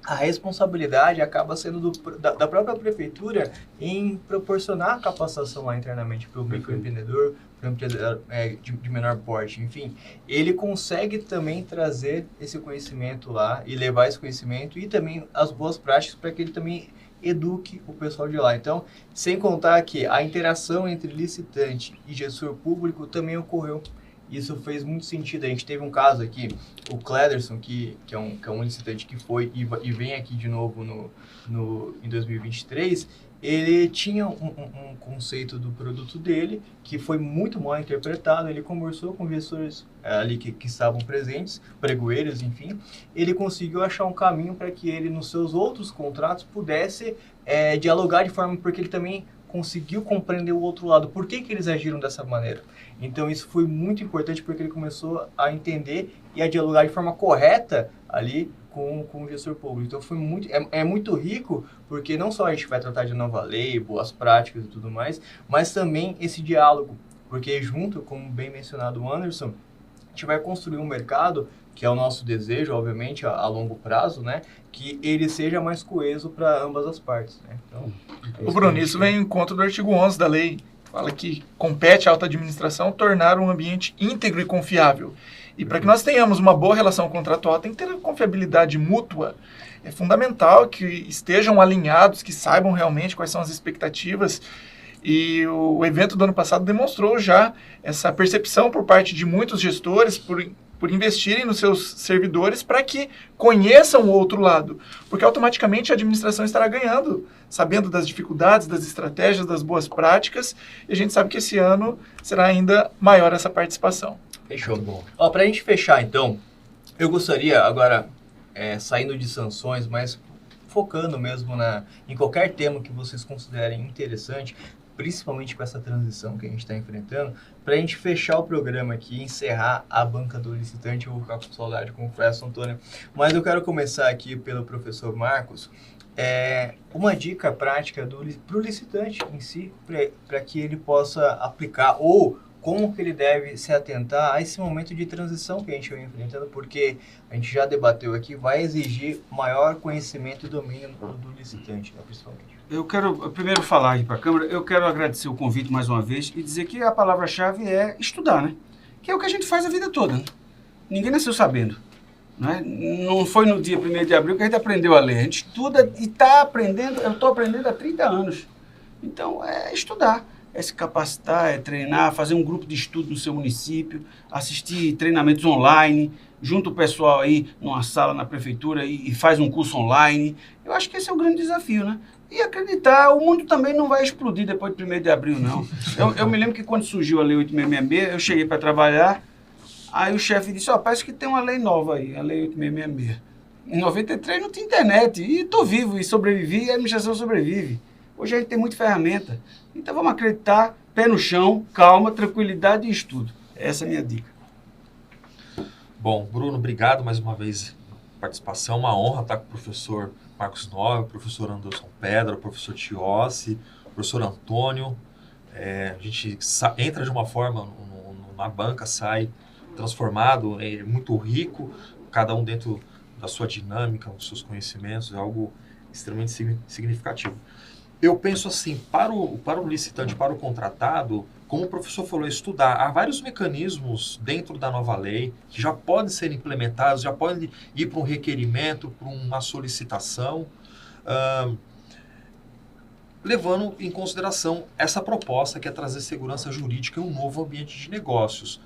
a responsabilidade acaba sendo da própria prefeitura em proporcionar a capacitação lá internamente para o microempreendedor, para o empreendedor de menor porte, enfim. Ele consegue também trazer esse conhecimento lá e levar esse conhecimento e também as boas práticas para que ele também eduque o pessoal de lá. Então, sem contar que a interação entre licitante e gestor público também ocorreu. Isso fez muito sentido. A gente teve um caso aqui, o Clederson, que é um licitante que foi e vem aqui de novo em 2023, ele tinha um conceito do produto dele que foi muito mal interpretado. Ele conversou com gestores ali que estavam presentes, pregoeiros, enfim. Ele conseguiu achar um caminho para que ele, nos seus outros contratos, pudesse dialogar de forma, porque ele também conseguiu compreender o outro lado. Por que eles agiram dessa maneira? Então, isso foi muito importante porque ele começou a entender e a dialogar de forma correta ali com o gestor público. Então, foi muito rico, porque não só a gente vai tratar de nova lei, boas práticas e tudo mais, mas também esse diálogo. Porque junto, como bem mencionado o Anderson, a gente vai construir um mercado, que é o nosso desejo, obviamente, a longo prazo, né? Que ele seja mais coeso para ambas as partes, né? Então, O Bruno, isso vem em encontro do artigo 11 da lei. Fala que compete à alta administração tornar um ambiente íntegro e confiável. E para que nós tenhamos uma boa relação contratual, tem que ter confiabilidade mútua. É fundamental que estejam alinhados, que saibam realmente quais são as expectativas. E o evento do ano passado demonstrou já essa percepção por parte de muitos gestores por investirem nos seus servidores para que conheçam o outro lado. Porque automaticamente a administração estará ganhando, sabendo das dificuldades, das estratégias, das boas práticas. E a gente sabe que esse ano será ainda maior essa participação. Fechou. Ó, pra gente fechar, então, eu gostaria agora, saindo de sanções, mas focando mesmo em qualquer tema que vocês considerem interessante, principalmente com essa transição que a gente está enfrentando, para a gente fechar o programa aqui e encerrar a banca do licitante. Eu vou ficar com saudade, confesso, Antônio. Mas eu quero começar aqui pelo professor Marcos. Uma dica prática para o licitante em si, para que ele possa aplicar, ou como que ele deve se atentar a esse momento de transição que a gente vem enfrentando, porque a gente já debateu aqui, vai exigir maior conhecimento e domínio do licitante, né, principalmente. Eu quero primeiro falar aqui para a Câmara, eu quero agradecer o convite mais uma vez e dizer que a palavra-chave é estudar, né? Que é o que a gente faz a vida toda, né? Ninguém nasceu sabendo, né? Não foi no dia 1º de abril que a gente aprendeu a ler. A gente estuda e está aprendendo, eu estou aprendendo há 30 anos. Então, é estudar, é se capacitar, é treinar, fazer um grupo de estudo no seu município, assistir treinamentos online, junta o pessoal aí numa sala na prefeitura e faz um curso online. Eu acho que esse é o grande desafio, né? E acreditar, o mundo também não vai explodir depois de 1º de abril, não. Eu me lembro que quando surgiu a Lei 8666, eu cheguei para trabalhar, aí o chefe disse, parece que tem uma lei nova aí, a Lei 8666. Em 93 não tinha internet, e estou vivo, e sobrevivi, e a administração sobrevive. Hoje a gente tem muita ferramenta. Então vamos acreditar, pé no chão, calma, tranquilidade e estudo. Essa é a minha dica. Bom, Bruno, obrigado mais uma vez pela participação. Uma honra estar com o professor Marcos Nobre, o professor Anderson Pedra, o professor Tiossi, o professor Antônio. A gente entra de uma forma na banca, sai transformado, muito rico, cada um dentro da sua dinâmica, dos seus conhecimentos, é algo extremamente significativo. Eu penso assim, para o licitante, para o contratado, como o professor falou, estudar. Há vários mecanismos dentro da nova lei que já podem ser implementados, já podem ir para um requerimento, para uma solicitação, levando em consideração essa proposta que é trazer segurança jurídica em um novo ambiente de negócios.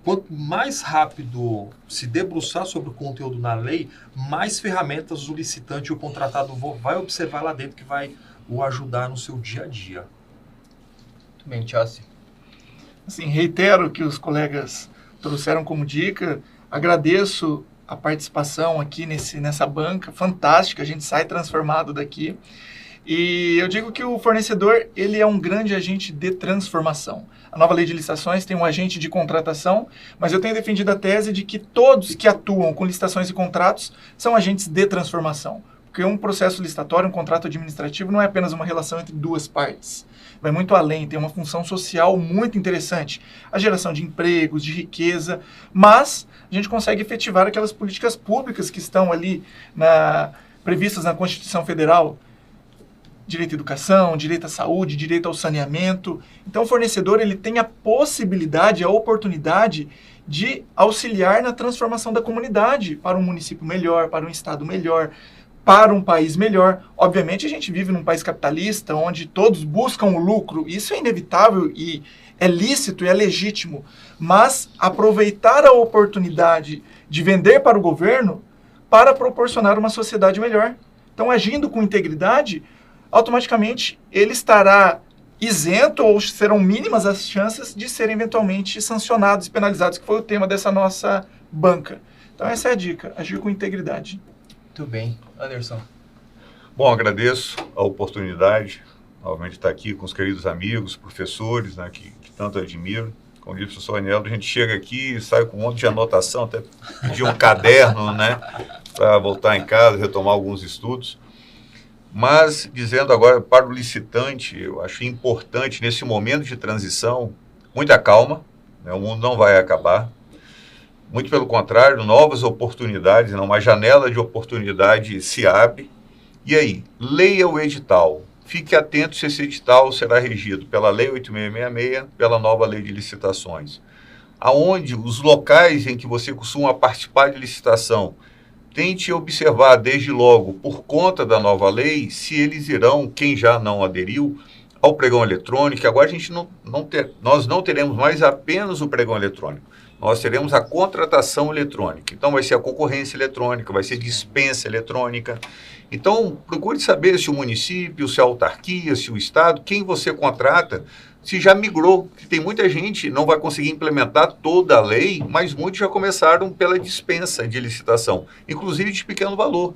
Quanto mais rápido se debruçar sobre o conteúdo na lei, mais ferramentas o licitante e o contratado vai observar lá dentro que vai o ajudar no seu dia a dia. Muito bem, Tiossi. Assim, reitero o que os colegas trouxeram como dica, agradeço a participação aqui nessa banca fantástica, a gente sai transformado daqui. E eu digo que o fornecedor, ele é um grande agente de transformação. A nova lei de licitações tem um agente de contratação, mas eu tenho defendido a tese de que todos que atuam com licitações e contratos são agentes de transformação. Porque um processo licitatório, um contrato administrativo, não é apenas uma relação entre duas partes. Vai muito além, tem uma função social muito interessante. A geração de empregos, de riqueza, mas a gente consegue efetivar aquelas políticas públicas que estão ali previstas na Constituição Federal. Direito à educação, direito à saúde, direito ao saneamento. Então o fornecedor ele tem a possibilidade, a oportunidade de auxiliar na transformação da comunidade para um município melhor, para um estado melhor, para um país melhor. Obviamente a gente vive num país capitalista onde todos buscam o lucro. Isso é inevitável e é lícito e é legítimo. Mas aproveitar a oportunidade de vender para o governo para proporcionar uma sociedade melhor. Então agindo com integridade, automaticamente ele estará isento ou serão mínimas as chances de serem eventualmente sancionados e penalizados, que foi o tema dessa nossa banca. Então essa é a dica, agir com integridade. Muito bem. Anderson. Bom, agradeço a oportunidade, novamente, de estar aqui com os queridos amigos, professores, né, que tanto admiro. Como disse o professor Aneldo, a gente chega aqui e sai com um monte de anotação, até pedir um caderno, né, para voltar em casa, retomar alguns estudos. Mas, dizendo agora para o licitante, eu acho importante, nesse momento de transição, muita calma, né, o mundo não vai acabar. Muito pelo contrário, novas oportunidades, uma janela de oportunidade se abre. E aí, leia o edital. Fique atento se esse edital será regido pela Lei 8666, pela nova Lei de Licitações. Aonde os locais em que você costuma participar de licitação, tente observar desde logo, por conta da nova lei, se eles irão, quem já não aderiu, ao pregão eletrônico. Agora nós não teremos mais apenas o pregão eletrônico. Nós teremos a contratação eletrônica. Então, vai ser a concorrência eletrônica, vai ser dispensa eletrônica. Então, procure saber se o município, se a autarquia, se o Estado, quem você contrata, se já migrou. Tem muita gente não vai conseguir implementar toda a lei, mas muitos já começaram pela dispensa de licitação, inclusive de pequeno valor.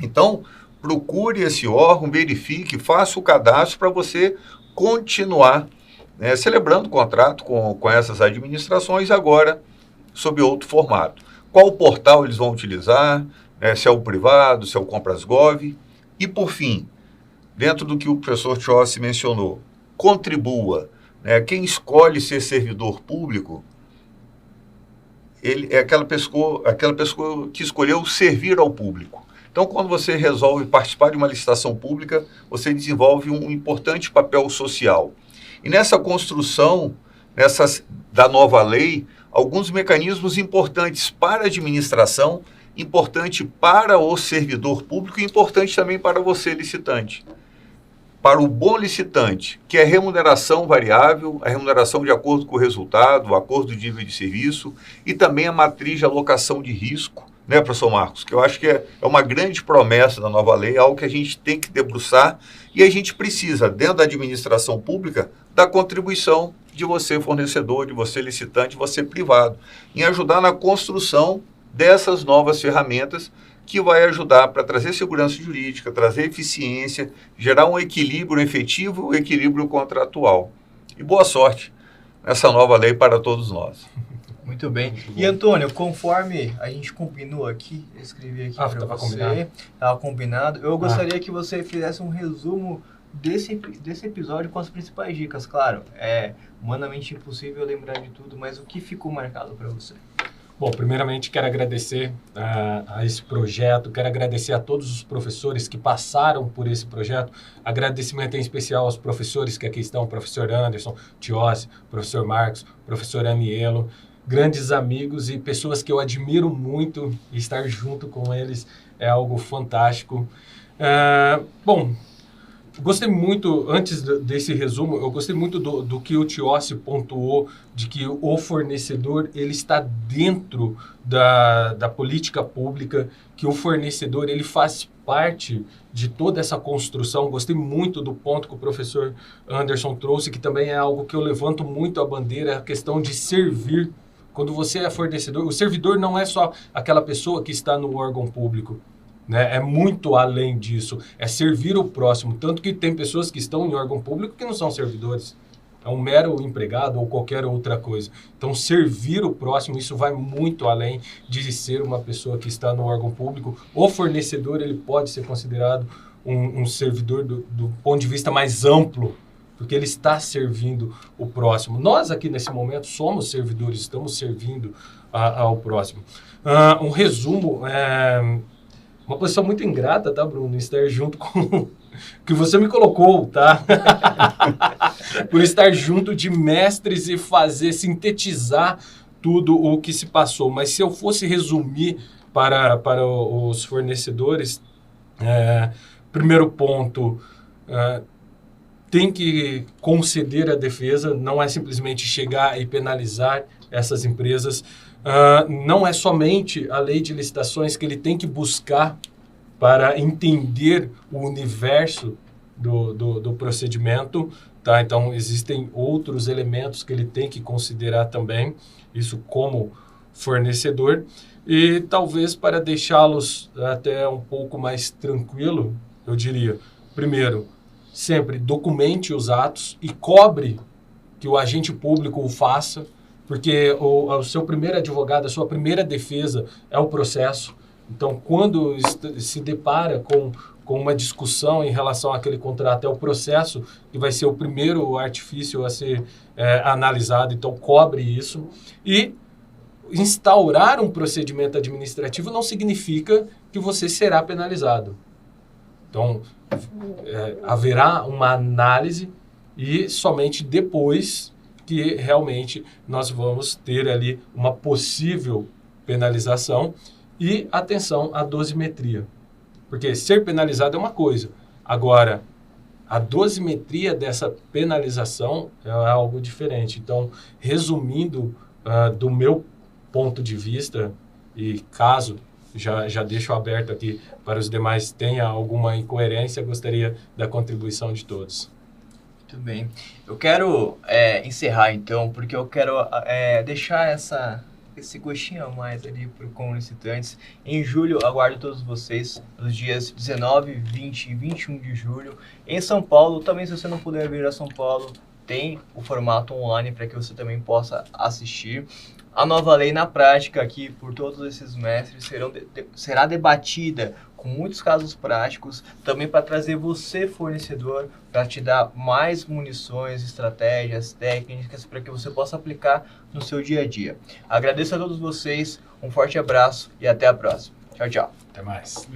Então, procure esse órgão, verifique, faça o cadastro para você continuar celebrando o contrato com essas administrações, agora sob outro formato. Qual portal eles vão utilizar, se é o privado, se é o Compras.gov. E, por fim, dentro do que o professor Tiossi mencionou, contribua. Quem escolhe ser servidor público, ele é aquela pessoa que escolheu servir ao público. Então, quando você resolve participar de uma licitação pública, você desenvolve um importante papel social. E nessa construção da nova lei, alguns mecanismos importantes para a administração, importante para o servidor público e importante também para você, licitante. Para o bom licitante, que é a remuneração variável, a remuneração de acordo com o resultado, o acordo de nível de serviço e também a matriz de alocação de risco, né, professor Marcos? Que eu acho que é uma grande promessa da nova lei, algo que a gente tem que debruçar e a gente precisa, dentro da administração pública, da contribuição de você fornecedor, de você licitante, de você privado, em ajudar na construção dessas novas ferramentas que vai ajudar para trazer segurança jurídica, trazer eficiência, gerar um equilíbrio efetivo, um equilíbrio contratual. E boa sorte nessa nova lei para todos nós. Muito bem. E, Antônio, conforme a gente combinou aqui, eu escrevi aqui para você, estava combinado, eu gostaria que você fizesse um resumo desse episódio com as principais dicas. Claro, é humanamente impossível lembrar de tudo, mas o que ficou marcado para você? Bom, primeiramente quero agradecer a esse projeto, quero agradecer a todos os professores que passaram por esse projeto, agradecimento em especial aos professores que aqui estão, professor Anderson, Tiossi, professor Marcos, professor Anielo, grandes amigos e pessoas que eu admiro muito, e estar junto com eles é algo fantástico. Bom, gostei muito, antes desse resumo, eu gostei muito do que o Tiossi pontuou, de que o fornecedor ele está dentro da política pública, que o fornecedor ele faz parte de toda essa construção. Gostei muito do ponto que o professor Anderson trouxe, que também é algo que eu levanto muito a bandeira, a questão de servir. Quando você é fornecedor, o servidor não é só aquela pessoa que está no órgão público. né? É muito além disso, é servir o próximo, tanto que tem pessoas que estão em órgão público que não são servidores, é um mero empregado ou qualquer outra coisa. Então, servir o próximo, isso vai muito além de ser uma pessoa que está no órgão público. O fornecedor, ele pode ser considerado um servidor do ponto de vista mais amplo, porque ele está servindo o próximo. Nós aqui nesse momento somos servidores, estamos servindo ao próximo. Um resumo, uma posição muito ingrata, tá, Bruno? Estar junto com... que você me colocou, tá? Por estar junto de mestres e sintetizar tudo o que se passou. Mas se eu fosse resumir para os fornecedores, primeiro ponto, tem que conceder a defesa, não é simplesmente chegar e penalizar essas empresas. Não é somente a lei de licitações que ele tem que buscar para entender o universo do procedimento, tá? Então, existem outros elementos que ele tem que considerar também, isso como fornecedor, e talvez para deixá-los até um pouco mais tranquilo, eu diria, primeiro, sempre documente os atos e cobre que o agente público o faça, porque o seu primeiro advogado, a sua primeira defesa é o processo. Então, quando se depara com uma discussão em relação àquele contrato, é o processo que vai ser o primeiro artifício a ser analisado. Então, cobre isso. E instaurar um procedimento administrativo não significa que você será penalizado. Então, haverá uma análise e somente depois que realmente nós vamos ter ali uma possível penalização. E atenção à dosimetria, porque ser penalizado é uma coisa, agora a dosimetria dessa penalização é algo diferente. Então, resumindo, do meu ponto de vista, e caso já deixo aberto aqui para os demais tenha alguma incoerência, gostaria da contribuição de todos. Muito bem. Eu quero encerrar então, porque eu quero deixar esse gostinho a mais ali com licitantes. Em julho, aguardo todos vocês nos dias 19, 20 e 21 de julho. Em São Paulo, também se você não puder vir a São Paulo, tem o formato online para que você também possa assistir. A nova lei na prática aqui, por todos esses mestres, será debatida com muitos casos práticos, também para trazer você, fornecedor, para te dar mais munições, estratégias, técnicas, para que você possa aplicar no seu dia a dia. Agradeço a todos vocês, um forte abraço e até a próxima. Tchau, tchau. Até mais.